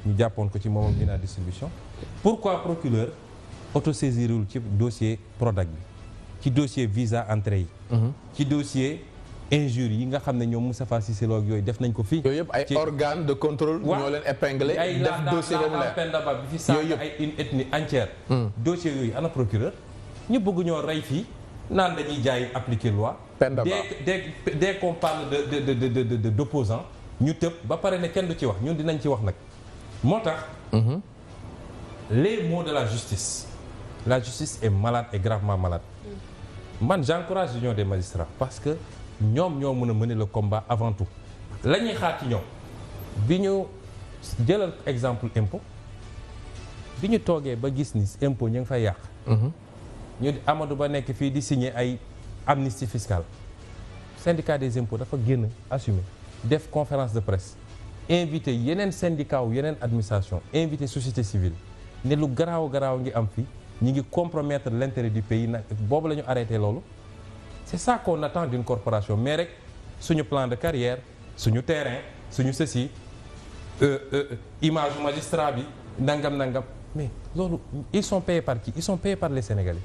ñu jàppoon ko ci moom ak Mina distribution. pourquoi procureur autosaisirul ci dossier Prodac bi ci dossier visa entrée yi. ci dossier injure yi nga xam ne ñoom Moustapha Cissé Lo ak yooyu def nañ ko fii. yooyu yëpp ay organes de contrôle. ñoo leen épinglé def dossier boobu leer Penda Ba bi fi sànq ay une ethnie entière. dossier yooyu ana procureur ñu bëgg ñoo rey fii naan dañuy jaay appliquer loi. Penda Ba dès qu'on parle de d'opposant ñu tëb ba pare ne kenn du ci wax ñun dinañ ci wax nag moo tax. les mots de la justice est malade et gravement malade. man j'encourage l'union des magistrats parce que ñoom ñoo mën a mener le combat avant tout la ñuy xaar ci ñoom bi ñu jëlal exemple impôt bi ñu toogee ba gis ni impôt ñu ngi fay yàq. ñu Amadou Ba nekk fii di signer ay amnistie fiscale syndicat des impôts dafa génn assumer def conférence de presse invité yeneen syndicat wu yeneen administration invité société civile ne lu garaaw ngi am fii ñi ngi compromettre l'intérêt du pays nag boobu la ñu arrêté loolu c'est ça qu'on attend d'une corporation mais rek suñu plan de carrière suñu terrain suñu ceci image magistrat bi nangam mais loolu ils sont payés par qui ils sont payés par les Sénégalais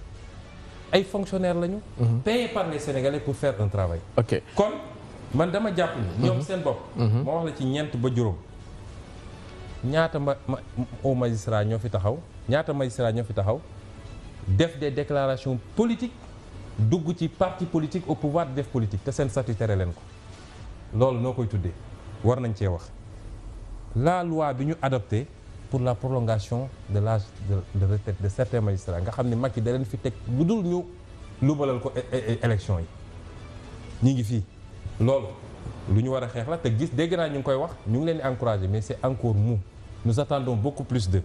ay fonctionnaires lañu. payés par les Sénégalais pour faire un travail. ok kon man dama jàpp ni ñoom seen bopp. moo wax la ci ñeent ba juróom ñaata au magistrat ñoo fi taxaw ñaata magistrat ñoo fi taxaw def des déclarations politiques dugg ci parti politique au pouvoir def politique te seen statut tere leen ko loolu noo koy tuddee war nañ cee wax la loi bi ñu adopté pour la prolongation de l'âge de retraite de certains magistrats nga xam ne Macky da leen fi teg lu dul ñu lubalal ko élection yi ñi ngi fii loolu lu ñu war a xeex la te gis dégg naa ñu ngi koy wax ñu ngi leen di encourager mais c'est encore mou nous attendons beaucoup plus de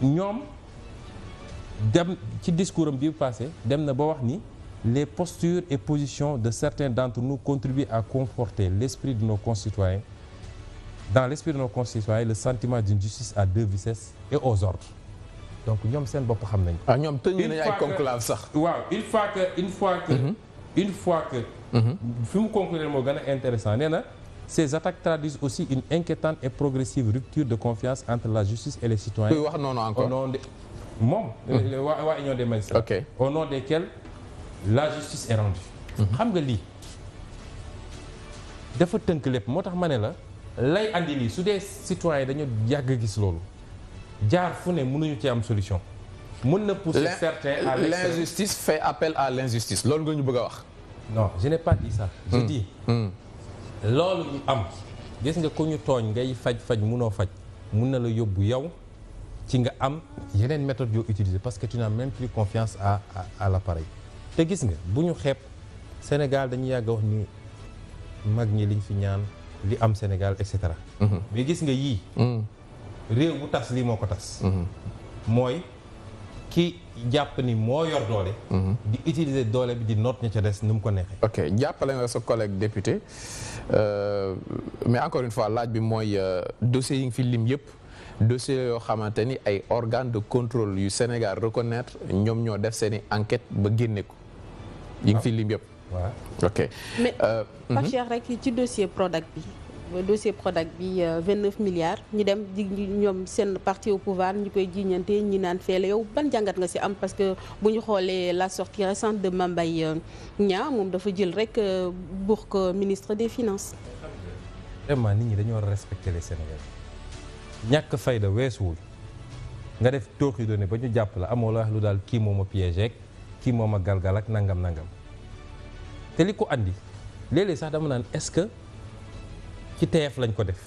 ñoom dem ci discours am bi passé dem na ba wax ni les postures et positions de certains d'entre nous contribuent à conforter l'esprit de nos concitoyens dans l'esprit de nos concitoyens le sentiment d'une justice à deux vitesses et aux ordres donc ñoom seen bopp xam nañ ko. ñoom tënk nañu ay conclave sax. waaw une fois que fi mu conclure moo gën a intéressant nee na ces attaques traduisent aussi une inquiétante et progressive rupture de confiance entre la justice et les citoyens. kuy wax noonu encore au nom de moom. waa union des magistrats. ok au nom desquels la justice est rendue. xam nga lii dafa tënk lépp moo tax ma ne la lay andi lii su dee citoyens dañu yàgg gis loolu jaar fu ne mënuñu ci am solution. mën na pousser certains à l'extrême. L'injustice fait appel à l'injustice loolu nga ñu bëgg a wax. non je n'ai pas dit ça. je dis loolu ñu am gis nga ko ñu tooñ ngay faj munoo faj mun na la yóbbu yow ci nga am yeneen méthode yoo utiliser parce que tu n'as même plus confiance à l'appareil te gis nga bu ñu xeeb Sénégal dañuy yàgg a wax ni mag ñi liñ fi ñaan li am Sénégal et cetera. mais gis nga yii. réew bu tas lii moo ko tas. mooy ki jàpp ni moo yor doole. di utiliser doole bi di noot ña ca des ni mu ko neexee. ok jàppale nga sa collègue député mais encore une fois laaj bi mooy dossiers yi nga fi lim yëpp dossiers yoo xamante ni ay organes de contrôle yu Sénégal reconnaître ñoom ñoo def seen i enquête ba génne ko. yi nga fi lim yëpp. waaw ok. mais Pape Cheikh rek ci dossier Prodac bi. dossier Prodac bi 29 milliards ñu dem di ñoom seen parti au pouvoir ñu koy jiiñante ñi naan feele yow ban jàngat nga ci am parce que bu ñu xoolee la sortie récente de Mame Mbaye Niang moom dafa jël rek pour que ministre des finances. vraiment nit ñi dañu war a respecter les Sénégalais ñàkk fayda weesuwul nga def tooxi doone ba ñu jàpp la amoo la wax lu daal kii moom a piégé kii moom a galgal ak nangam te li ko andi léeg-léeg sax dama naan est-ce que. ci TF lañ ko def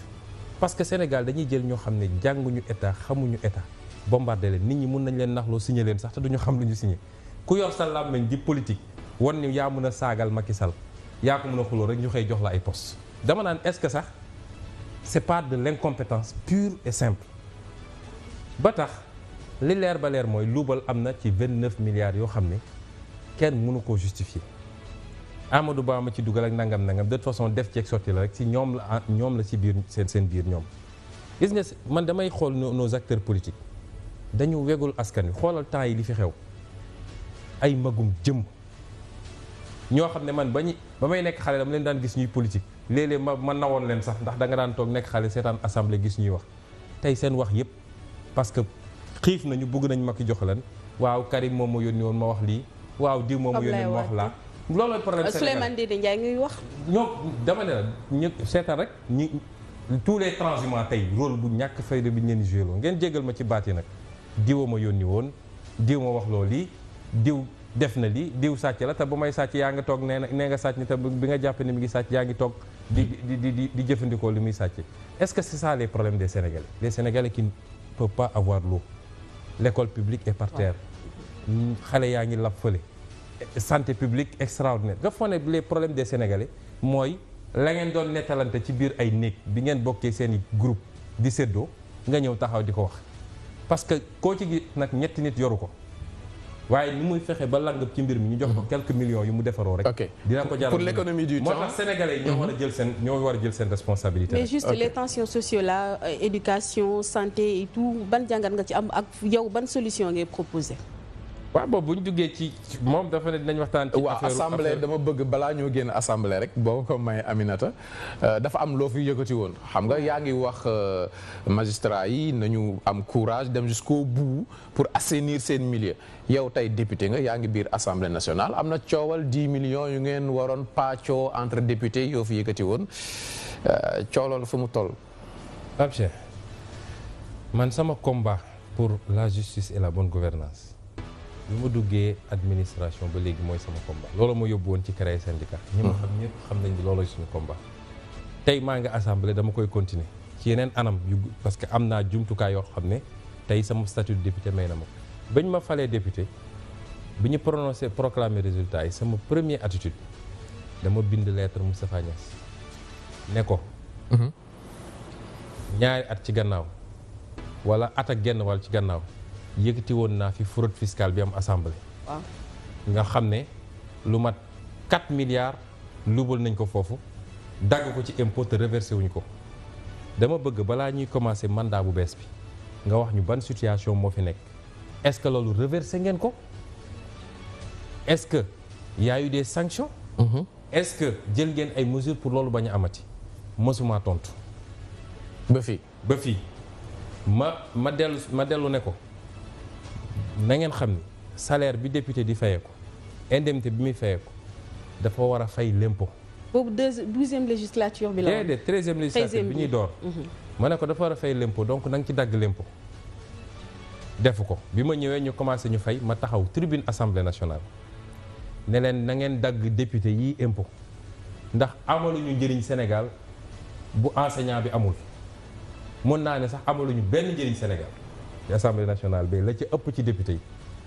parce que Sénégal dañuy jël ñoo xam ne jànguñu état xamuñu état bombardé leen nit ñi mun nañ leen naxloo signé leen sax te duñu xam lu ñu signé ku yor sa làmmiñ di politique wan ni yaa mën a saagal Macky Sall yaa ko mën a xuloo rek ñu xëy jox la ay poste dama naan est-ce que sax c'est pas de l'incompétence pure et simple ba tax li leer ba leer mooy luubal am na ci 29 milliards yoo xam ne kenn mënu koo justifier Amadou Ba ma ci dugal ak nangam de toute façon def ceeg sotti la rek si ñoom la ci biir seen biir ñoom gis nga man damay xool nos acteurs politiques dañu wegul askan wi xoolal temps yi li fi xew ay magum jëm ñoo xam ne man ba may nekk xale dama leen daan gis ñuy politique léeg-léeg ma nawoon leen sax ndax da nga daan toog nekk xale seetaan assemblée gis ñuy wax tey seen wax yëpp parce que xiif nañu bëgg nañ ma ki jox leen waaw Karim moom ma yónni woon ma wax lii waaw diw moom ma yónni ma wax laa loolooy problème Souleymane Ndéné Ndiaye ngay wax ñoom dama ne la ñu seetaan rek ñi tous les transhumants tey rôle bu ñàkk fayda bi ñu leen joué loo ngeen jéggal ma ci baat yi nag diw ma yónni woon diw ma wax loo lii diw def na lii diw sàcc la te ba may sàcc yaa nga toog nee nga sàcc ni te bi nga jàpp ni mi ngi sàcc yaa ngi toog di jëfandikoo li muy sàcc est-ce que c'est ça les problèmes des Sénégalais les Sénégalais qui ne peuvent pas avoir l'eau l'école publique est par terre xale yaa ngi lab fële santé publique extraordinaire nga foog ne les problèmes des Sénégalais mooy la ngeen doon nettalante ci biir ay néeg bi ngeen bokkee seen i groupe di séddoo nga ñëw taxaw di ko wax parce que koo ci gi nag ñetti nit yoru ko waaye ni muy fexe ba lang ci mbir mi ñu jox ko quelques millions yu mu defaroo rek. ok dina ko jaral pour l'économie du temps moo tax sénégalais yi ñoo war a jël seen responsabilité. mais juste les tensions sociales là éducation santé et tout ban jàngat nga ci am ak yow ban solution ngay proposer. waaw boobu bu ñu duggee ci moom dafa ne dinañ waxtaan ci waaw assemblée dama bëgg balaa ñoo génn assemblée rek boo ko may Aminata dafa am loo fi yëkkati woon xam nga yaa ngi wax magistrat yi nañu am courage dem jusqu'au bout pour assainir seen milieu yow tey député nga yaa ngi biir assemblée nationale am na coowal 10 millions yu ngeen waroon pàccoo entre députés yoo fi yëkkati woon cooloon fu mu toll. Pape Cheikh man sama combat pour la justice et la bonne gouvernance bi ma duggee administration ba léegi mooy sama combat loolu ma yóbbu woon ci créer syndicat ñi ma xam ñëpp xam nañ ni loolooy suñu combat tey maa ngi assemblée dama koy continuer ci yeneen anam yu parce que am naa jumtukaay yoo xam ne tey sama statut de député may na ma bañ ma falee député bi ñu proclamer résultat yi sama première attitude dama bind lettre Moustapha Niasse ne ko ñaari at ci gannaaw wala at ak genn wàll ci gannaaw yëkkati woon naa fi fraude fiscale bi am assemblée. waaw nga xam ne lu mat 4 milliards luubal nañ ko foofu dagg ko ci impôt te reversé wuñ ko dama bëgg balaa ñuy commencer mandat bu bees bi nga wax ñu ban situation moo fi nekk est-ce que loolu reversé ngeen ko est-ce que y a eu des sanctions. est-ce que jël ngeen ay mesures pour loolu bañ a amati mësuma tontu. ba fii ma dellu ne ko. na ngeen xam ni salaire bi député di fayee ko indemnité bi muy fayee ko dafa war a fay l'impôt. boobu 12e législature bi la woon. déedéet 13e législature bi ñuy door. ma ne ko dafa war a fay l'impôt donc na nga ci dagg l'impôt. defu ko bi ma ñëwee ñu commencé ñu fay ma taxaw tribune assemblée nationale ne leen na ngeen dagg député yii impôt ndax amaluñu njëriñ Sénégal bu enseignant bi amul mën naa ne sax amaluñu benn njëriñ Sénégal. ci assemblée nationale bi la ci ëpp ci député yi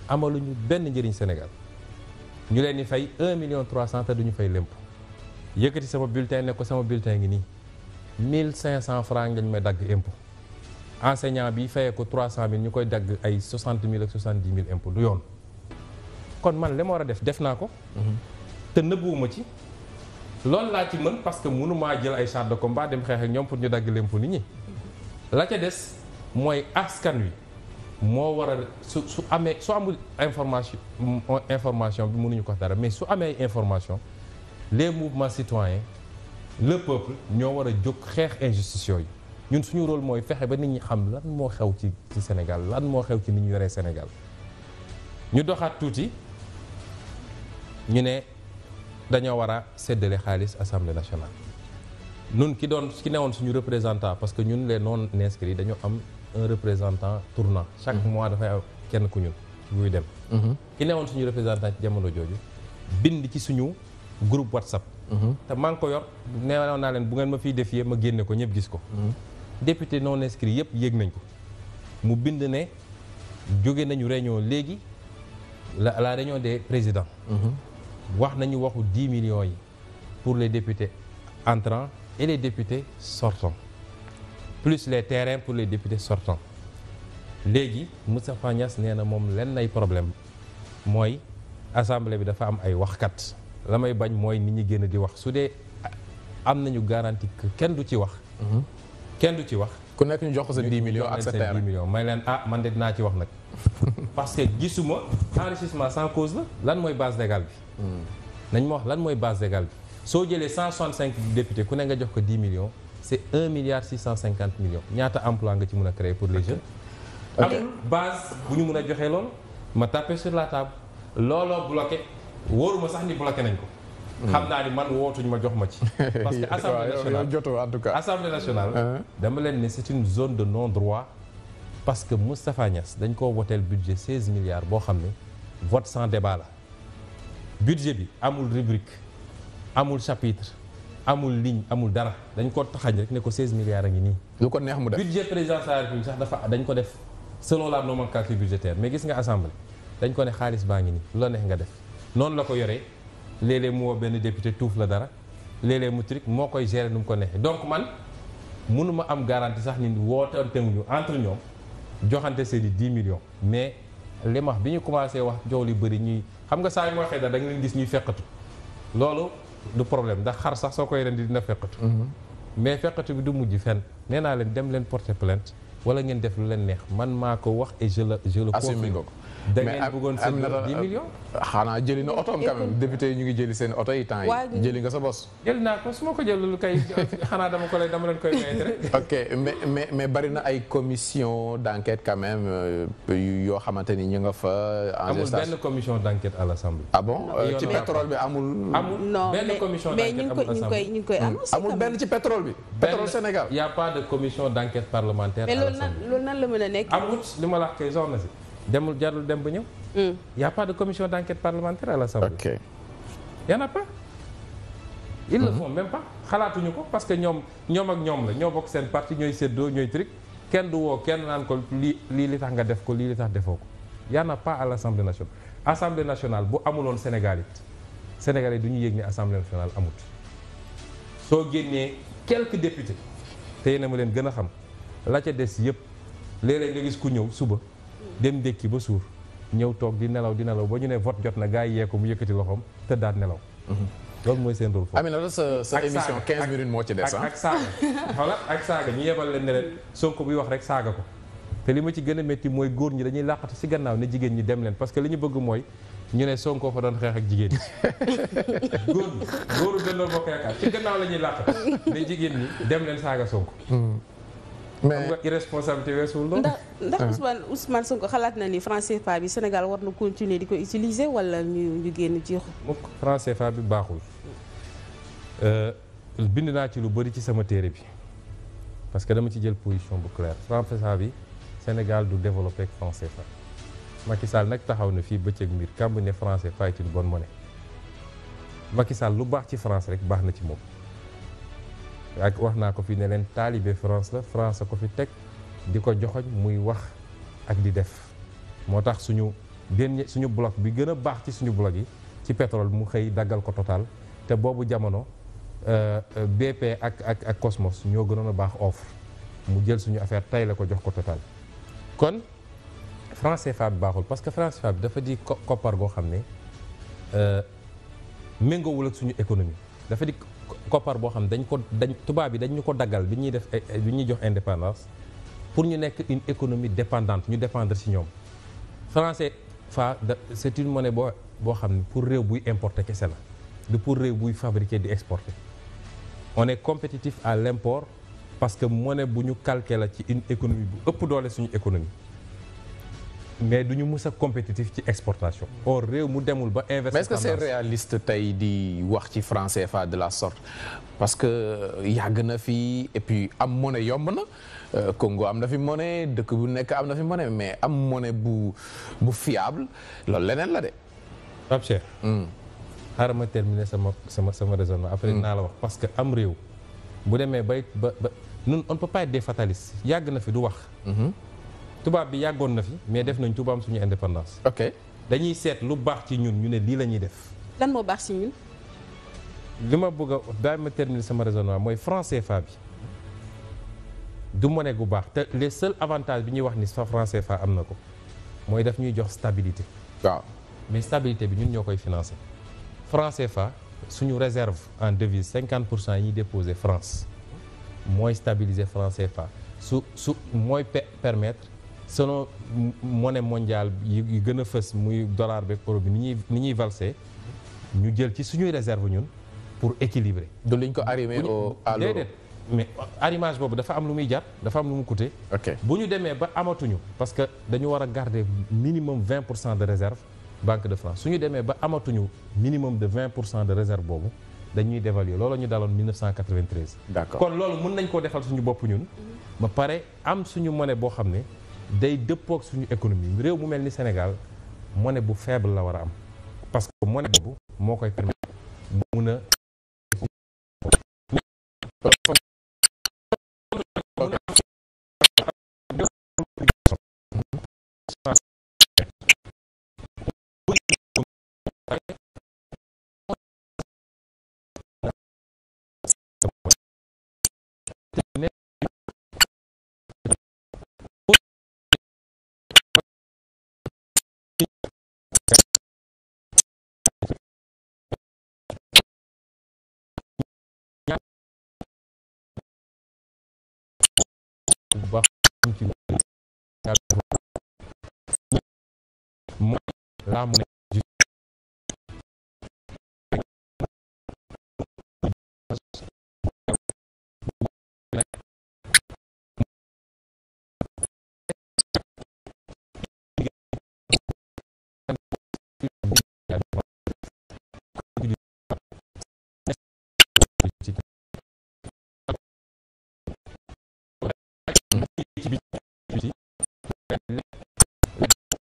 amaluñu benn njëriñ Sénégal ñu leen di fay 1,3 million te duñu fay l'impôt yëkkati sama bulletin ne ko sama bulletin ngi nii 1500 francs ngañ may dagg impôt enseignant bi fayee ko 300 000 ñu koy dagg ay 60 000 ak 70 000 impôt du yoon kon man li ma war a def naa ko te nëbbuwuma ci loolu laa ci mën parce que mënumaa jël ay chars de combat dem xeex ak ñoom pour ñu dagg l'impôt nit ñi la ca des mooy askan wi moo war a su amul information bi mënuñu ko wax dara mais su amee information les mouvements citoyens le peuple ñoo war a jóg xeex injustice yooyu ñun suñu rôle mooy fexe ba nit ñi xam lan moo xew ci Sénégal lan moo xew ci nit ñu yoree Sénégal ñu doxaat tuuti ñu ne dañoo war a séddale xaalis assemblée nationale nun ki newoon suñu représentant parce que ñun les non inscrits dañoo am un représentant tournant chaque mois dafay am kenn ku ñun buy dem ki newoon suñu représentant ci jamono jooju bind ci suñu groupe WhatsApp te maa ngi ko yor neewoon naa leen bu ngeen ma fiy défier ma génne ko ñëpp gis ko député non inscrit yëpp yéeg nañ ko mu bind ne jóge nañu réunion léegi la réunion des présidents wax nañu waxu 10 millions yi pour les députés entrants et les députés sortants plus les terrains pour les députés sortants léegi Moustapha Niasse nee na moom lenn ay problème mooy assemblée bi dafa am ay waxkat la may bañ mooy nit ñi génn di wax su dee am nañu garantie que kenn du ci wax ku nekk ñu jox ko sa 10 millions ak sa terrain 10 millions may leen man de dinaa ci wax nag parce que gisuma enrichissement sans cause la lan mooy base légale bi nañ ma wax lan mooy base légale bi soo jëlee 165 députés ku ne nga jox ko 10 millions c'est 1 milliard 650 millions ñaata emploi nga ci mën a créer pour les jeunes amul base bu ñu mën a joxee loolu ma tapé sur la table looloo bloqué wóoruma sax ni bloqué nañ ko xam naa ni man wootuñ ma jox ma ci parce que assemblée nationale joto en tout cas assemblée nationale dama leen ne c'est une zone de non-droit parce que Moustapha Niasse dañ koo woteel budget 16 milliards boo xam ne vote sans débat la budget bi amul rubrique amul chapitre amul ligne amul dara dañ ko taxañ rek ne ko 16 milliards a ngi nii lu ko neex mu def budget président de la République sax dañ ko def selon la nomenclature budgétaire mais gis nga assemblée dañ ko ne xaalis baa ngi nii lu la neex nga def noonu la ko yoree léeg-léeg mu woo benn député tuuf la dara léeg-léeg mu trick moo koy gérer nu mu ko neexee donc man mënuma am garantie sax ni wootantewuñu entre ñoom joxante seen i 10 millions mais li ma wax bi ñu commencé wax jow li bëri ñuy xam nga saa yu ma waxee da nga leen gis ñuy fekkatu loolu du problème ndax xar sax soo koy rendi dina fekkatu mais fekkatu bi du mujj fenn nee naa leen dem leen porter plainte wala ngeen def lu leen neex man maa ko wax et je le assumé nga ko da ngeen bëggoon seen 10 millions xanaa jëli na oto quand même député yi ñu ngi jëli seen oto yi temps yi jëli nga sa bos jëli naa ko su ma ko jëlul kay xanaa dama leen koy mayete ok mais bari na ay commission d'enquête quand même yoo xamante ni ñu nga fa en gestation amul benn commission d'enquête à l'Assemblée. Ah bon ci pétrole bi amul non benn commission d'enquête mais ñu ngi koy annoncé amul benn ci pétrole bi pétrole Sénégal y a pas de commission d'enquête parlementaire mais loolu nan la mën a nekk amul li ma la wax kay soxna si demul jarul dem ba ñëw. y a pas de commission d'enquête parlementaire à l'Assemblée. ok y en a pas. ils le font même pas xalaatuñu ko parce que ñoom ak ñoom la ñoo bokk seen parti ñooy séddoo ñooy trick kenn du woo kenn naan ko lii li tax nga def ko lii li tax defoo ko y en a pas à l'Assemblée nationale. Assemblée nationale bu amuloon Sénégal it Sénégalais du ñu yëg ni Assemblée nationale amut soo génnee quelques députés te yéen a ma leen gën a xam la ca des yëpp léeg-léeg nga gis ku ñëw suba. dem ndékki ba suur ñëw toog di nelaw ba ñu ne vote jot na gars yi yee ko mu yëkkati loxoom te daal nelaw. loolu mooy seen rôle foofu. Amina sa émission 15 minutes moo ci des ak saaga voilà ak saaga ñu yebal leen ne leen Sonko buy wax rek saaga ko te li ma ci gën a métti mooy góor ñi dañuy làqatu ci gannaaw ne jigéen ñi dem leen parce que li ñu bëgg mooy ñu ne Sonko fa doon xeex ak jigéen ñi góoru Benno Bokk Yaakaar ci gannaaw la ñuy làqatu ne jigéen ñi dem leen saaga Sonko. mais xam nga irresponsabilité weesuwul loolu. ndax Ousmane Sonko xalaat na ni franc CFA bi Sénégal war na continuer di ko utiliser wala ñu génn ci. mukk franc CFA bi baaxul. bind naa ci lu bëri ci sama téere bi parce que dama ci jël position bu claire franc CFA bi Sénégal du développer ak franc CFA. Macky Sall nag taxaw na fii bëccëg mbir kàmb ne franc CFA est une bonne monnaie. Macky Sall lu baax ci France rek baax na ci moom. ak wax naa ko fi ne leen taalibe France la France a ko fi teg di ko joxoñ muy wax ak di def moo tax suñu bloc bi gën a baax ci suñu bloc yi ci pétrole mu xëy daggal ko Total te boobu jamono BP ak Cosmos ñoo gënoon a baax offre mu jël suñu affaire tay la ko jox ko Total kon franc CFA bi baaxul parce que franc CFA bi dafa di koppar goo xam ne méngoowul ak suñu économie dafa di koppar boo xam dañ tubaab bi dañ ñu ko daggal bi ñuy jox indépendance pour ñu nekk une économie dépendante ñu dépendre ci ñoom franc CFA c'est une monnaie boo xam ne pour réew buy importer kese la du pour réew buy fabriquer di exporter on est compétitif à l'import parce que monnaie bu ñu calqué la ci une économie bu ëpp doole suñu économie mais du ñu mus a compétitif ci exportation. or réew mu demul ba inverser. mais est-ce que c'est réaliste tey di wax ci franc CFA de la sorte parce que yàgg na fi et puis am monnaie yomb na Congo am na fi monnaie dëkk bu nekk am na fi monnaie mais am monnaie bu fiable loolu leneen la de. Pape Cheikh. xaaral ma terminer sama raisonnement après naa la wax parce que am réew bu demee ba ñun on ne peut pas être des fatalistes yàgg na fi du wax. tubaab bi yàggoon na fi mais def nañ tubaab suñu indépendance. ok dañuy seet lu baax ci ñun ñu ne lii la ñuy def. lan moo baax ci ñun. li ma bëgg a daal ma terminer sama raisonnement mooy franc CFA bi du monnaie gu baax te les seuls avantages bi ñuy wax ni sa franc CFA am na ko mooy daf ñuy jox stabilité. waaw mais stabilité bi ñun ñoo koy financer. franc CFA suñu réserve en devise 50% yi ñuy déposé France mooy stabiliser franc CFA su mooy permettre selon monnaie mondiale yi gën a fës muy dollar beeg euro bi ni ñuy valser ñu jël ci suñuy réserve ñun pour équilibrer. du liñ ko arrimé à l'euro. déedéet mais arrimage boobu dafa am lu muy jar dafa am lu mu coûter. ok bu ñu demee ba amatuñu parce que dañu war a garder minimum 20% de réserve Banque de France su ñu demee ba amatuñu minimum de 20% de réserve boobu dañuy dévaluer loolu ñu daloon 1993. d'accord kon loolu mën nañ koo defal suñu bopp ñun. ba pare am suñu monnaie boo xam ne day dëppook suñu économie réew mu mel ni Sénégal monnaie bu faible la war a am parce que monnaie boobu moo koy permettre mu mun a. bu baax ci mooy la monnaie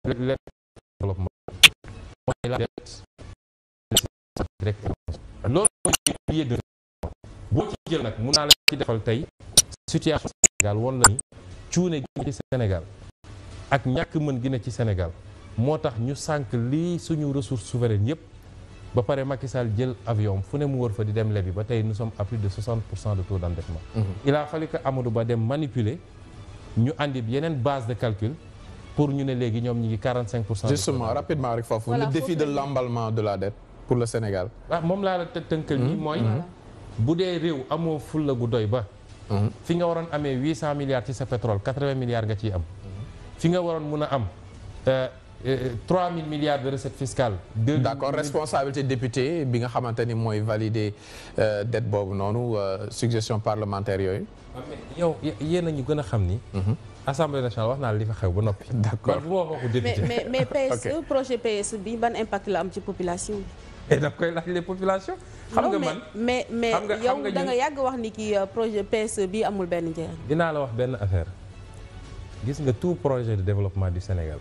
le développement mooy la dette directement loolu mooy pilier de boo ci jël nag mun naa la ci defal tey situation Sénégal woon la ni cuune gi ci Sénégal ak ñàkk mën gi ne ci Sénégal moo tax ñu sànk lii suñu ressources souveraines yëpp ba pare Macky Sall jël avion fu ne mu wër fa di dem lebi ba tey nous sommes à plus de 60% de taux d'endettement. Il a fallu que Amadou Ba dem manipuler ñu andi yeneen base de calcul pour ñu ne léegi ñoom ñi ngi 45%. justement rapidement rek foofu le défi de l'emballement de la dette pour le Sénégal. waaw moom laa la tënkal nii mooy bu dee réew amoo fulla gu doy ba fi nga waroon amee 800 milliards ci sa pétrole 80 milliards nga ciy am fi nga waroon mun a am 3000 milliards de recettes fiscales. d'accord responsabilité député bi nga xamante ni mooy valider dette boobu noonu suggestion parlementaire yooyu. yow yéen a ñu gën a xam ni. Assemblée nationale wax naa la li fa xew ba noppi. d'accord bu ma waxu député. mais PSE projet PSE bi ban impact la am ci population bi. et daf koy laaj les populations. xam nga man mais yow da nga yàgg wax ni kii projet PSE bi amul benn njëriñ. dinaa la wax benn affaire gis nga tout projet de développement du Sénégal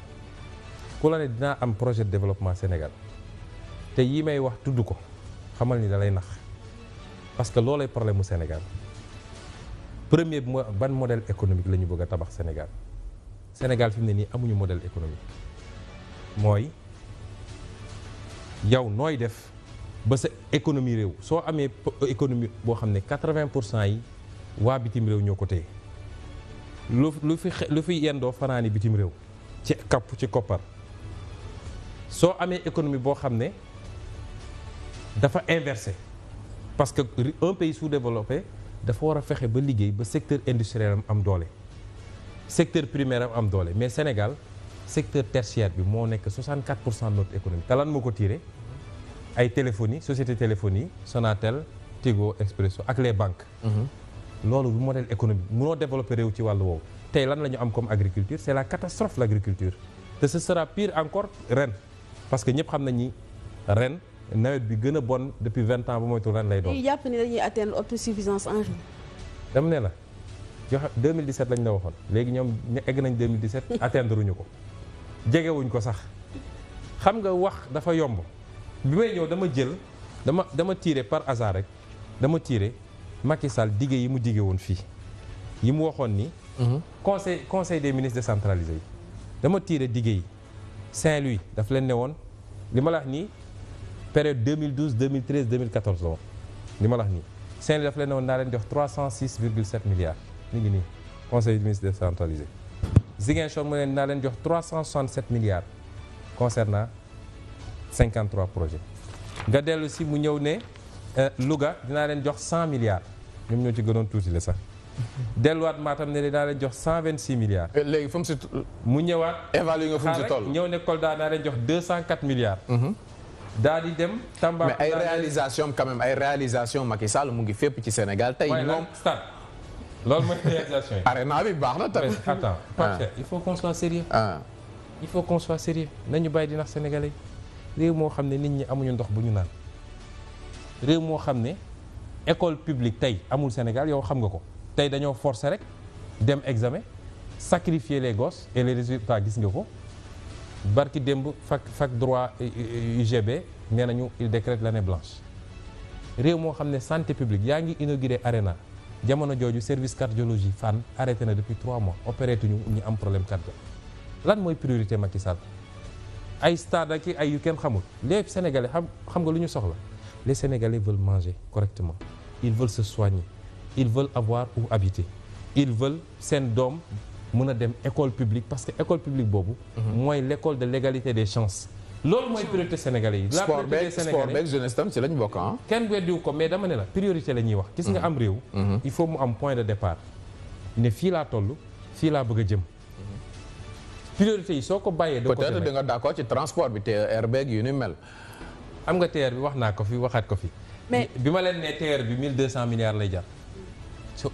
ku la ne dinaa am projet de développement Sénégal te yi may wax tudd ko xamal ni da lay nax parce que loolay problème mu Sénégal premier bi mooy ban modèle économique la ñu bëgg a tabax Sénégal Sénégal fi mu ne nii amuñu modèle économique mooy yow nooy def ba sa économie réew soo amee économie boo xam ne 80% yi waa bitim réew ñoo ko téye lu fi yendoo fanaani bitim réew ci koppar soo amee économie boo xam ne dafa inversé parce que un pays sous-développé dafa war a fexe ba liggéey ba secteur industriel am doole secteur primaire am doole mais Sénégal secteur tertiaire bi moo nekk 64% de notre économie te lan moo ko tiré ay téléphonie société téléphonie Sonatel Tigo Expresso ak les banques. loolu du modèle économique munoo développer réew ci wàllu woowu tey lan la ñu am comme agriculture c'est la catastrophe l'agriculture te ce sera pire encore ren parce que ñëpp xam nañ ni ren nawet bi gën a bon depuis 20 ans ba moytu ren lay doon. ñu jàpp ni dañuy atteindre autosuffisance en riz. dama ne la joxe 2017 lañ la waxoon léegi ñoom egg nañ 2017 atteindre uñu ko jegewuñ ko sax xam nga wax dafa yomb bi may ñëw dama tiré par hasard rek dama tiré Macky Sall dige yi mu dige woon fii yi mu waxoon ni. conseil des ministres décentralisé yi dama tiré dige yi Saint-Louis daf leen ne woon li ma la wax nii période 2012 2013 2014 la woon li ma la wax nii Saint-Louis daf leen ne woon naa leen jox 306,7 milliards mi ngi nii conseil des ministres décentralisé. Ziguinchor mu ne naa leen jox 367 milliards concernant 53 projets nga dellu si mu ñëw ne Louga dinaa leen jox 100 milliards ñoom ñoo ci gënoon tuuti la sax delluwaat Matam ne daa leen jox 126 milliards. léegi fu mu si. mu ñëwaat. évalué nga fu mu si toll ñëw ne Kolda daa leen jox 204 milliards. daa di dem Tamba. mais ay réalisation quand même ay réalisation Macky Sall mu ngi fépp ci Sénégal tey moom. stade loolu mooy réalisation yi. arena bi baax na tamit. attends Pape Cheikh il faut qu'on soit sérieux. il faut qu'on soit sérieux nañu bàyyi di nax Sénégalais réew moo xam ne nit ñi amuñu ndox bu ñu naan réew moo xam ne école publique tey amul Sénégal yow xam nga ko tey dañoo forcer rek dem examen sacrifier les gosses et les résultats gis nga ko barki démb fac droit UGB nee nañu il décrète l'année blanche réew moo xam ne santé publique yaa ngi inauguré arena jamono jooju service cardiologie Fann arrêté na depuis 3 mois opéré tuñu ñu am problème cardiaque lan mooy priorité Macky Sall ay stade ak ay yu kenn xamul les Sénégalais xam nga lu ñu soxla les Sénégalais veulent manger correctement ils veulent se soigner ils veulent avoir où habiter ils veulent seen doom mën a dem école publique parce que école publique boobu mooy l'école de l'égalité des chances loolu mooy priorité Sénégalais yi. la priorité des Sénégalais sport beeg jeunesse tam ci lañ bokk ah. kenn weddiwu ko mais dama ne la priorité la ñuy wax. gis nga am réew. il faut mu am point de départ. ne fii laa toll fii laa bëgg a jëm. priorité yi soo ko bàyyee. doo ko peut-être da nga d'accord ci transport bi TER beeg yu ni mel. am nga TER bi wax naa ko fi waxaat ko fi. mais bi ma leen ne TER bi 1200 milliards lay jar.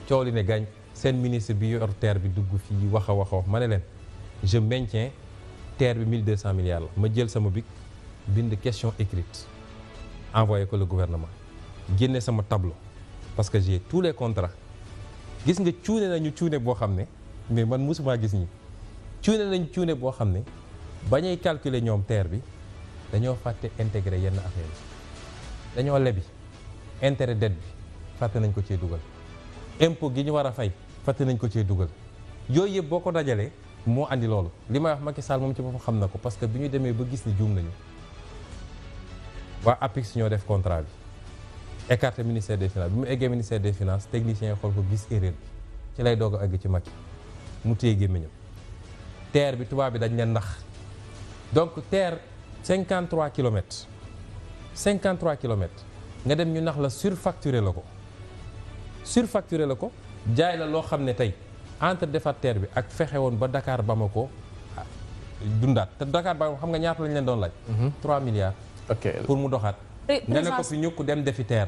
coow li ne gañ seen ministre bi yor TER bi dugg fii wax a ma ne leen je maintiens. TER bi 1200 milliards la ma jël sama bic bind question écrite envoyé ko le gouvernement génne sama tableau parce que j'ai tous les contrats gis nga cuune nañu cuune boo xam ne mais man mosumaa gis ñi cuune nañu cuune boo xam ne bañuy calculer ñoom TER bi dañoo fàtte intégrer yenn affaire yi dañoo lebi intérêt dette bi fàtte nañ ko cee dugal impôt gi ñu war a fay fàtte nañ ko cee dugal yooyu yëpp boo ko dajalee moo andi loolu li may wax Macky Sall moom ci boppam xam na ko parce que bi ñu demee ba gis ni juum nañu waa APIX ñoo def contrat bi écarté ministère des finances bi mu eggee ministère des finances technicien yi xool ko gis erreur bi ci lay doog a egg ci Macky mu téye gémmiñam TER bi tubaab bi dañ leen nax donc TER 53 kilomètres 53 kilomètres nga dem ñu nax la surfacturé la ko jaay la loo xam ne tey entre defar TER bi ak fexe woon ba Dakar Bamako dundaat te Dakar Bamako xam nga ñaata lañ leen doon laaj. 3 milliards. ok pour mu doxaat. nga ne ko fi ñukk dem defi TER.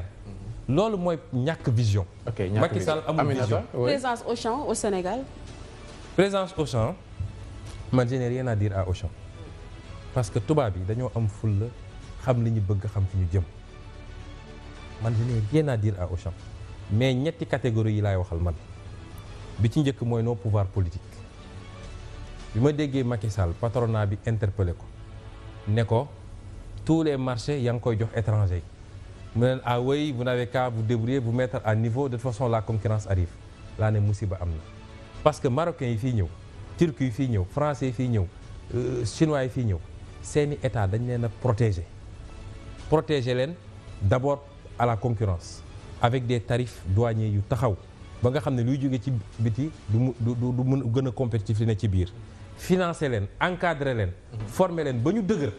loolu mooy ñàkk vision. ok ñàkk Macky Sall amul vision. présence Auchan au Sénégal. présence Auchan man je n'ai rien à dire à Auchan parce que tubaab yi dañoo am fulla xam li ñu bëgg xam fi ñu jëm man je n'ai rien à dire à Auchan mais ñetti catégorie yi laay waxal man. bi ci njëkk mooy nos pouvoirs politiques bi ma déggee Macky Sall patronat bi interpellé ko ne ko tous les marchés yaa ngi koy jox étranger yi mu leen ah oui vous n'avez qu'à vous débrouiller vous mettre à niveau de toute façon la concurrence arrive laa ne musiba am na parce que marocains yi fii ñëw turcs yi fii ñëw français yi fii ñëw chinois yi fii ñëw seeni état dañ leen a protéger leen d'abord à la concurrence avec des tarifs douaniers yu taxaw ba nga xam ne luy jóge ci biti du mën gën a compétitif li ne ci biir financer leen encadrer leen former leen ba ñu dëgër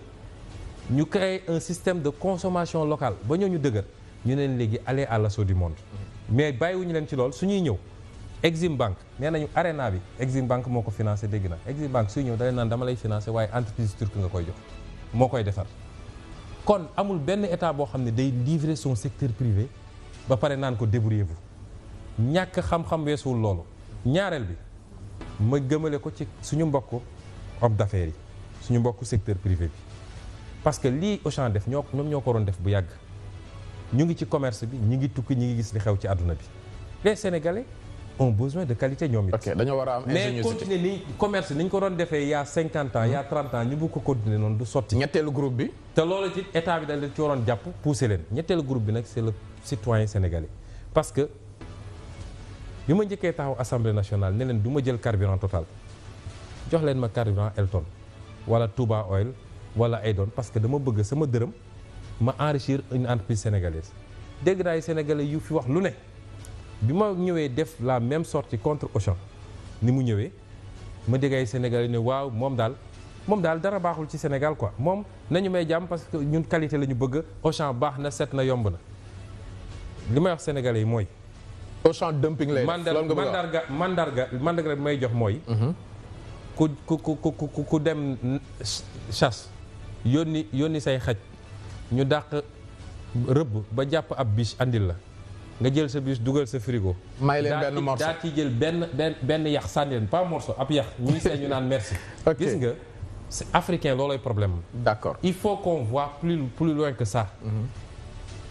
ñu créer un système de consommation locale ba ñoo ñu dëgër ñu leen léegi aller à l'assaut du monde mais bàyyiwuñu leen ci lool suñuy ñëw Exim Bank nee nañu arena bi Exim Bank moo ko financé dégg na Exim Bank suy ñëw da leen naan dama lay financé waaye entreprise turque nga koy jox moo koy defar kon amul benn état boo xam ne day livrer son secteur privé ba pare naan ko débrouillez-vous ñàkk xam-xam weesuwul loolu ñaareel bi ma gëmale ko ci suñu mbokk homme d'affaires yi suñu mbokk secteur privé bi parce que lii Auchan def ñoom ñoo ko doon def bu yàgg ñu ngi ci commerce bi ñu ngi tukki ñu ngi gis li xew ci àdduna bi les Sénégalais ont besoin de qualité ñoom it. ok dañoo war a am ingéniosité mais continuer ni commerce ni ñu ko doon defee il y a 50 ans il y a 30 ans ñu bëgg ko continuer noonu du sotti. ñetteelu groupe bi. te loolu ci état bi dañ leen ci waroon jàpp pousser leen ñetteelu groupe bi nag c'est le citoyen sénégalais parce que bi ma njëkkee taxaw assemblée nationale ne leen du ma jël carburant Total jox leen ma carburant Elton wala Touba Oil wala Aydon parce que dama bëgg sama dërëm ma enrichir une entreprise sénégalaise dégg naa ay sénégalais yu fi wax lu ne bi ma ñëwee def la même sortie contre Auchan ni mu ñëwee ma dégg ay sénégalais ne waaw moom daal dara baaxul ci Sénégal quoi moom nañu may jàmm parce que ñun qualité la ñu bëgg Auchan baax na set na yomb na li may wax sénégalais yi mooy Auchan dumping lay def loolu nga bëgg a wax. mandarga bi may jox mooy. ku dem chasse yónni say xaj ñu dàq rëbb ba jàpp ab biche andil la nga jël sa biche dugal sa frigo. may leen benn morceau daa ci jël benn yax sànni leen pas morceau ab yax ñuy seen ñu naan merci. gis nga c'est africain loolooy problème. d'accord il faut qu'on voit plus loin que ça.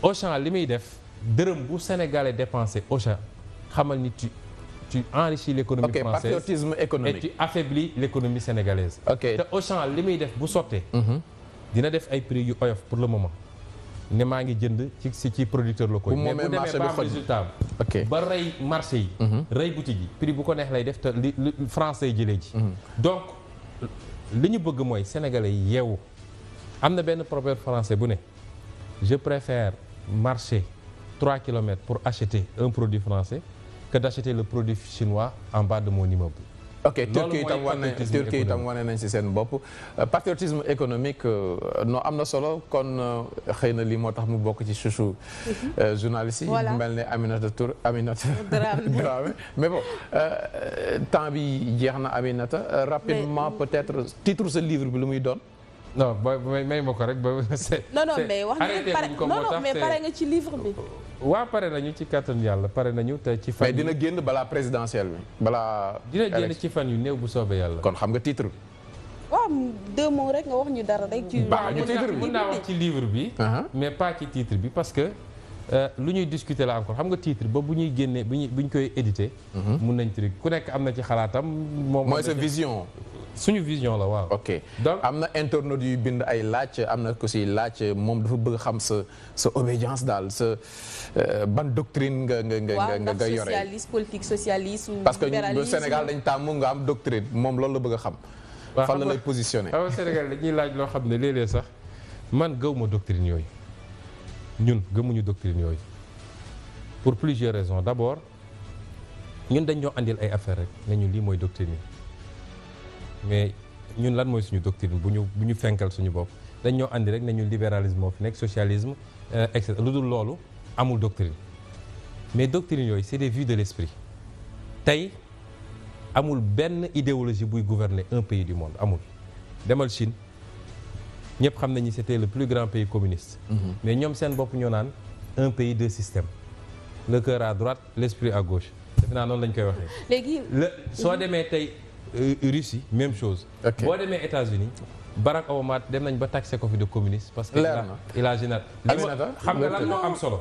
Auchan li muy def dërëm bu sénégalais dépensé Auchan xamal ni tu enrichis l'économie française. Patriotisme économique. Et tu affaiblis l'économie sénégalaise. te Auchan li muy def bu sottee. dina def ay prix yu oyof pour le moment. ne maa ngi jënd ci producteurs locaux yi. mais bu demee ba am résultat ba rey marché yi. rey boutique yi prix bu ko neex lay def te li français yi jëlee ji. donc li ñu bëgg mooy sénégalais yi yeewu. am na benn proverbe français bu ne je préfère marcher 3 kilomètres pour acheter un produit français que d'acheter le produit chinois en bas de mon immeuble. ok Turquie itam wane nañ ci seen bopp patriotisme économique non am na solo kon xëy na lii moo tax mu bokk ci chouchou journaliste yi mel ne Aminata Dramé mais bon temps bi jeex na Aminata rapidement peut-être titre ce livre bi lu muy doon. non may ma ko rek ba. non mais wax nga mais pare nga ci livre bi. waa pare nañu ci kàttanu yàlla pare nañu te ci fan. mais dina génn balaa présidentielle bi balaa. dina génn ci fan yu néew bu soobee yàlla. kon xam nga titre bi. waaw 2 mots rek nga wax ñu dara rek. ci mën naa wax ci livre bi. mais pas ci titre bi parce que lu ñuy discuter la encore xam nga titre ba bu ñuy génnee bu ñu koy éditer. mun nañ ci ku nekk am na ci xalaatam. moom mooy sa vision. suñu vision la waaw. ok donc am na internautes yuy bind ay laaj am na ko si laaj moom dafa bëgg xam sa obédience daal sa ban doctrine nga yore. socialiste politique socialiste ou parce que bu Sénégal dañ tàmm nga am doctrine moom loolu la bëgg a xam. fan la lay positionné. waaw Sénégal dañuy laaj loo xam ne léeg-léeg sax man gëwuma doctrine yooyu ñun gëmuñu doctrine yooyu pour plusieurs raisons d'abord ñun dañ ñoo andil ay affaire rek ne ñu lii mooy doctrine yi. mais ñun lan mooy suñu doctrine bu ñu fenkal suñu bopp dañ ñoo andi rek ne ñu libéralisme moo fi nekk socialisme et cetera lu dul loolu amul doctrine mais doctrine yooyu c'est des vues de l'esprit tey amul benn idéologie buy gouverner un pays du monde amul demal Chine ñëpp xam nañu c'était le plus grand pays communiste mais ñoom seen bopp ñoo naan un pays deux systèmes le cœur à droite l'esprit à gauche defe naa noonu lañ koy waxee léegi soo demee tey Russie même chose. boo demee États-Unis Barack Obama dem nañ ba taxé ko fi de communiste. parce que il a général. xam nga lan moo am solo.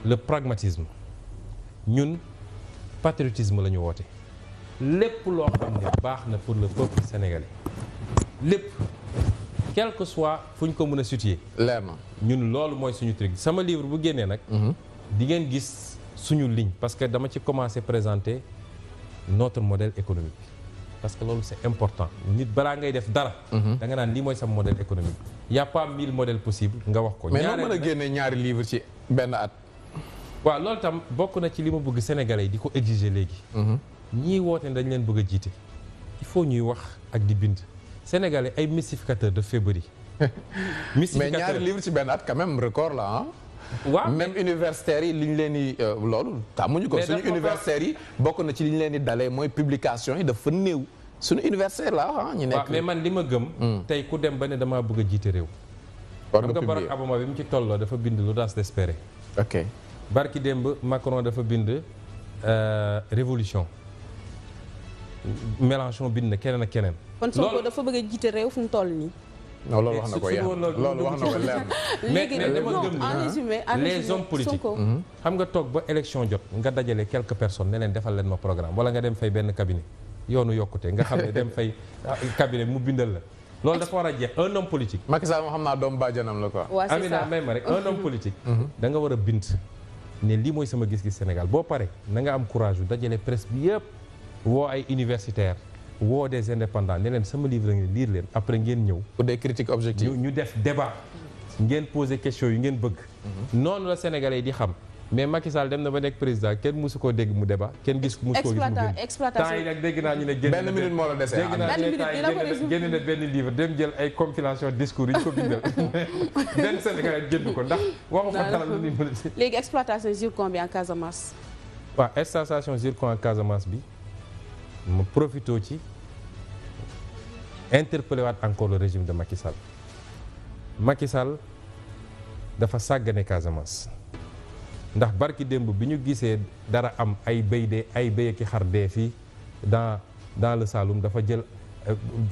le pragmatisme ñun patriotisme la ñu woote. lépp loo xam ne baax na pour le peuple sénégalais lépp quel que soit fu ñu ko mën a situer. leer na ñun loolu mooy suñu truc sama livre bu génnee nag. di ngeen gis suñu ligne parce que dama ci commencer présenter. notre modèle économique parce que loolu c'est important nit balaa ngay def dara da nga naan lii mooy sama modèle économique y a pas 1000 modèles possibles nga wax ko mais noo mën a génne ñaari livre ci benn at waaw loolu tam bokk na ci li ma bëgg sénégalais yi di ko exiger léegi ñii woote ne dañ leen bëgg a jiite il faut ñuy wax ak di bind sénégalais ay mystificateurs de février mais ñaari livre ci benn at quand même record la ah waaw même universitaires yi li ñu leen di loolu tàmmuñu ko suñu universitaires yi bokk na ci li ñu leen di dalee mooy publication yi dafa néew suñu universitaire la ah ñu nekk mais man li ma gëm tey ku dem ba ne damaa bëgg a jiite réew xam nga Barack Obama bi mu ci tolloo dafa bind l'audace d'espérer ok barki démb Macron dafa bind révolution Mélenchon bind na keneen ak keneen kon Sonko dafa bëgg a jiite réew fu mu toll nii non loolu wax na ko loolu wax na ko leer na léegi dama gëm ni les hommes politiques xam nga toog ba élection jot nga dajale quelques personnes ne leen defal leen ma programme wala nga dem fay benn cabinet yoonu yokkute nga xam ne dem fay cabinet mu bindal la loolu dafa war a jeex un homme politique Macky Sall moo xam naa doomu bàjjanam la quoi Amina may ma rek un homme politique da nga war a bind ne lii mooy sama gis-gis Sénégal boo pare na nga am courage yu dajale presse bi yëpp woo ay universitaires woo des indépendants ne leen sama livre ngeen lire leen après ngeen ñëw pour des critiques objectives ñu def débat ngeen poser question yu ngeen bëgg noonu la sénégalais yi di xam mais Macky Sall dem na ba nekk président kenn musu koo dégg mu débat kenn gis musu koo gis mu génn temps yi nag dégg naa ñu ne benn minute moo la dese dégg naa ñu ne temps yi génn na benn livre dem jël ay compilation discours yi ñu ko bindal benn Sénégalais jënd ko ndax waxu fa dara lu ni mën a léegi exploitation zircon bi en Casamance. waaw exploitation zircon en Casamance bi mu profité ci interpellé waat encore le régime de Macky Sall Macky Sall dafa sàggane Casamance ndax barki démb bi ñu gisee dara am ay béy ki xar dee fii dans le Saloum dafa jël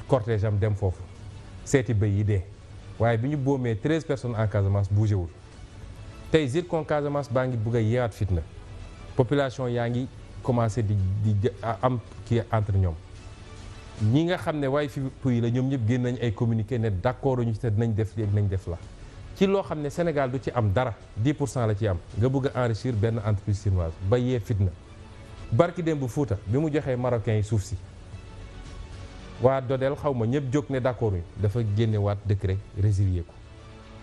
cortège am dem foofu seeti béy yi dee waaye bi ñu boomee 13 personnes en Casamance bougé wul tey zircon Casamance baa ngi bugg a yeewaat fitna population yaa ngi commencé di am kii entre ñoom ñi nga xam ne waaye fi puy la ñoom ñëpp génn nañ ay communiqué ne d'accord ñu ci te dinañ def lii ak nañ def la ci loo xam ne Sénégal du ci am dara 10% la ci am nga bëgg a enrichir benn entreprise chinoise ba yee fitna barki démb bu Fuuta bi mu joxee marocains yi suuf si waa Dodel xaw ma ñëpp jóg ne d'accord ñu dafa génne waat décret résilier ko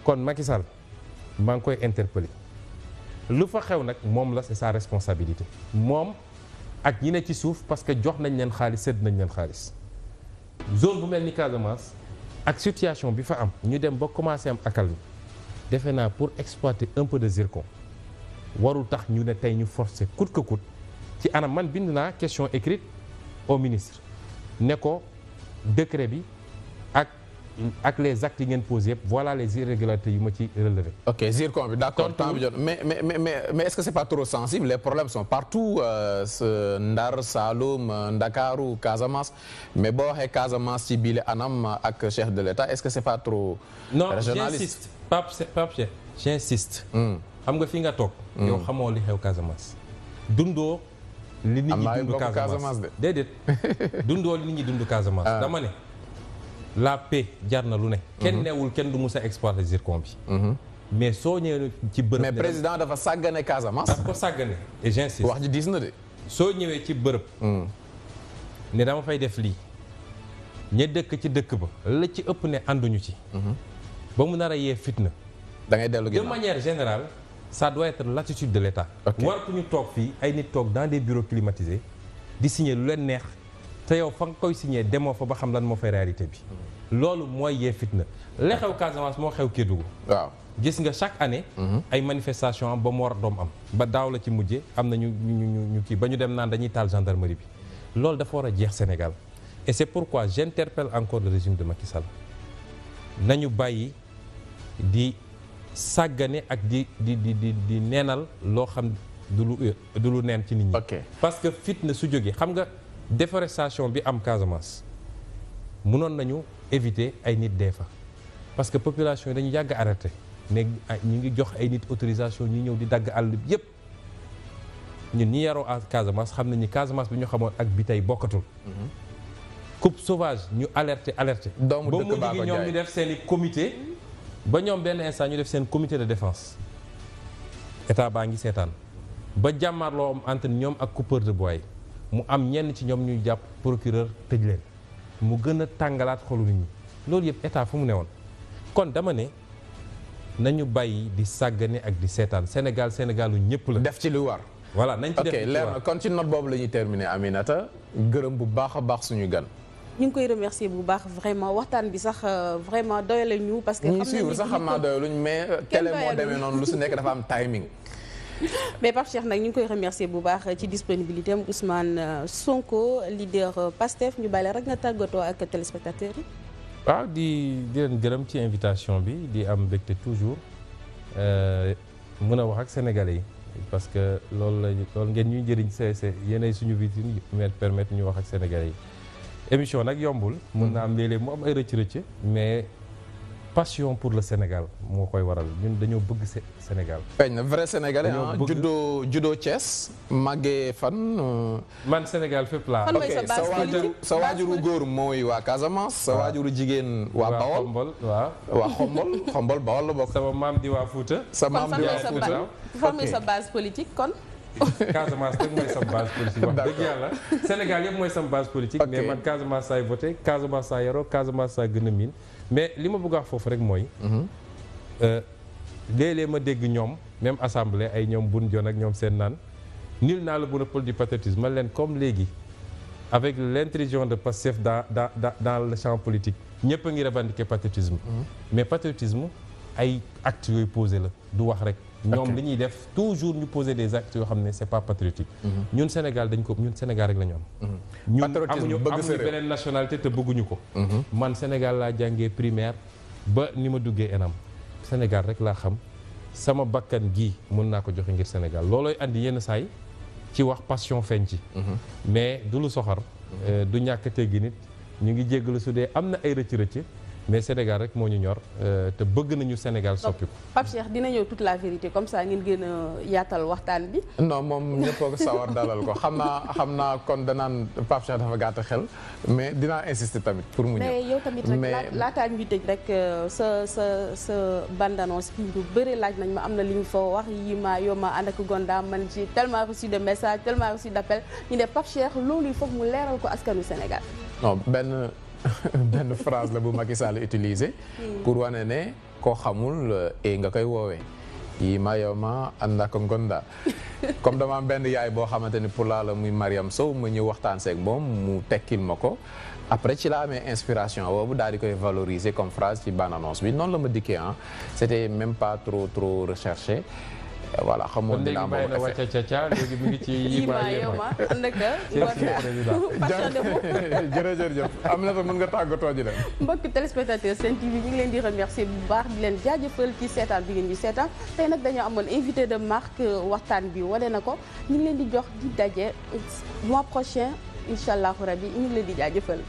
kon Macky Sall maa ngi koy interpeller lu fa xew nag moom la c'est sa responsabilité moom ak ñi ne ci suuf parce que jox nañ leen xaalis sédd nañ leen xaalis zone bu mel ni Casamance ak situation bi fa am ñu dem ba commencé am accalmie defe naa pour exploiter un peu de zircon warul tax ñu ne tey ñu forcer coûte que coûte ci anam man bind naa question écrite au ministre ne ko décret bi ak les actes yi ngeen posé yëpp voilà les irrégularités yu ma ci relevé. ok zircon bi d'accord temps bi jot mais est-ce que c'est pas trop sensible les problèmes sont partout Ndar Saloum Ndakaaru Casamance mais boo waxee Casamance ci biile anam ak chef de l'État est-ce que c'est pas trop régionaliste? Non j'insiste Pape Cheikh j'insiste. xam nga fi nga toog. yow xamoo li xew Casamance. dundoo li nit ñi dund Casamance déedéet dundoo li nit ñi dund Casamance. dama ne. la paix jar na lu ne. kenn neewul kenn du mus a exploiter zircon bi. mais soo ñëwee ci bërëb. mais président dafa sàggane Casamance. dafa ko sàggane et j'insiste. wax ji diis na de. soo ñëwee ci bërëb. ne dama fay def lii. ña dëkk ci dëkk ba la ci ëpp ne ànduñu ci. ba mu nar a yee fitna. da ngay dellu de manière générale ça doit être l'attitude de l'État. war ku ñu toog fii ay nit toog dans des bureaux climatisés di signer lu leen neex. te yow fa nga koy signé demoo fa ba xam lan moo fay réalité bi loolu mooy yee fitna li xew Casamance moo xew Kédougou waaw gis nga chaque année ay manifestation am ba mu war a doom am ba daaw la ci mujje am na ñu kii ba ñu dem naan dañuy taal gendarmerie bi loolu dafa war a jeex Sénégal et c'est pourquoi j'interpelle encore le régime de Macky Sall nañu bàyyi di sàggane ak di neenal loo xam du lu neen ci nit ñi parce que fitna su jógee xam nga déforestation bi am Casamance mënoon nañu éviter ay nit dee fa parce que population yi dañu yàgg arrêté ne ñu ngi jox ay nit autorisation ñu ñëw di dagg àll bi yépp ñun ñi yaroo à Casamance xam nañu Casamance bi ñu xamoon ak bi tey bokkatul. coupe sauvage ñu alerté doomu dëkk ba mujj gi ñoom ñu def seen i comité ba ñoom benn instant ñu def seen comité de défense état baa ngi seetaan ba jàmmarloo am entre ñoom ak coupeur de bois yi mu am ñenn ci ñoom ñuy jàpp procureur tëj leen mu gën a tàngalaat xolu nit ñi loolu yëpp état fu mu newoon kon dama ne nañu bàyyi di sàggane ak di seetaan Sénégalu ñëpp la. def ci lu war. voilà nañ ci def ok leer na kon ci note boobu la ñuy terminer Aminata gërëm bu baax a baax suñu gan. ñu ngi koy remercier bu baax vraiment waxtaan bi sax vraiment doyale ñu parce que. xam naa doyaluñ mais télé moo demee noonu lu si nekk dafa am timing. mais Pape Cheikh nag ñu ngi koy remercier bu baax ci disponibilité am Ousmane Sonko leader PASTEF ñu bàyyi rek nga tàggatoo ak téléspectateurs yi. waaw di leen gërëm ci invitation bi di am mbégte toujours mën a wax ak sénégalais yi parce que loolu ngeen ñuy jëriñ c'est yéenay suñu vitrine yu permettre ñu wax ak sénégalais yi. émission nag yombul. mën na am léeg-léeg mu am ay rëcc-rëcc mais. passion pour le Sénégal moo koy waral ñun dañoo bëgg Sénégal. feeñ na vrai sénégalais ah juddoo Thiès màggee fan. man Sénégal fépp laa. fan mooy sa base politique sa waajuru góor mooy waa Casamance. sa waajuru jigéen waa Bawol. waa Xombol Bawol la bokk. sama maam di waa Fouta. sa maam di waa Fouta fan mooy sa base politique kon. Casamance rek mooy sama base politique wax dëgg yàlla Sénégal yëpp mooy sama base politique. mais man Casamance saay voté Casamance saa yaroo Casamance saa gën a miin. mais li ma bëgg a wax foofu rek mooy léeg-léeg ma dégg ñoom même assemblée ay ñoom bun jon ak ñoom seen naan nul n'a le monopole du patriotisme man leen comme léegi avec l'intrusion de Pastef dans le champ politique ñëpp a ngi revendiquer patriotisme mais patriotisme ay actes yooyu posé la du wax rek ñoom li ñuy def toujours ñu poser des actes yoo xam ne c'est pas patriotique ñun Sénégal ñun Sénégal rek la ñu am ñun amuñu beneen nationalité te bëgguñu ko man Sénégal laa jàngee primaire ba ni ma duggee ENAM Sénégal rek laa xam sama bakkan gii mën naa ko joxe ngir Sénégal loolooy andi yenn saay ci wax passion feeñ ci mais du lu soxar du ñàkk teggi nit ñu ngi jéggalu su dee am na ay rëcc-rëcc mais Sénégal rek moo ñu ñor te bëgg nañu Sénégal soppi ko. Pape Cheikh dina ñëw toute la vérité comme ça ngeen gën a yaatal waxtaan bi. non moom ñëpp a ko sawar dalal ko xam naa kon danaan Pape Cheikh dafa gàtt xel mais dinaa insister tamit pour mu ñëw. mais yow tamit rek laataa ñu tëj rek sa bande annonce bi bu bëri laaj nañ ma am na li ñu fa wax yi ma yow ma ànd ak Gonda man ci tellement reçu de message tellement reçu d'appel ñu ne Pape Cheikh loolu il faut mu leeral ko askanu Sénégal. non benn phrase la bu Macky Sall utilisé pour wane ne koo xamul nga koy woowee yi ma yow ma ànd ak Gonda comme dama am benn yaay boo xamante ni pour la muy Mariam Sow ma ñëw waxtaan seeg moom mu tekkil ma ko après ci la amee inspiration boobu daal di koy valoriser comme phrase ci bande annonce bi noonu la ma dikkee c'était même pas trop recherché voilà xamoon dinaa boobu léegi bàyyi na wàcca léegi mu ngi ci yima yoma jërëjëf am na mën nga tàggatoo ji dem mbokk téléspectateur Sen TV ñu ngi leen di remercier bu baax di leen jaajëfal ci seetaan bi ngeen di seetaan tey nag dañoo amoon invité de marque waxtaan bi wane na ko ñu ngi leen di jox di daje mois prochain incha allahu rabi ñu ngi leen di jaajëfal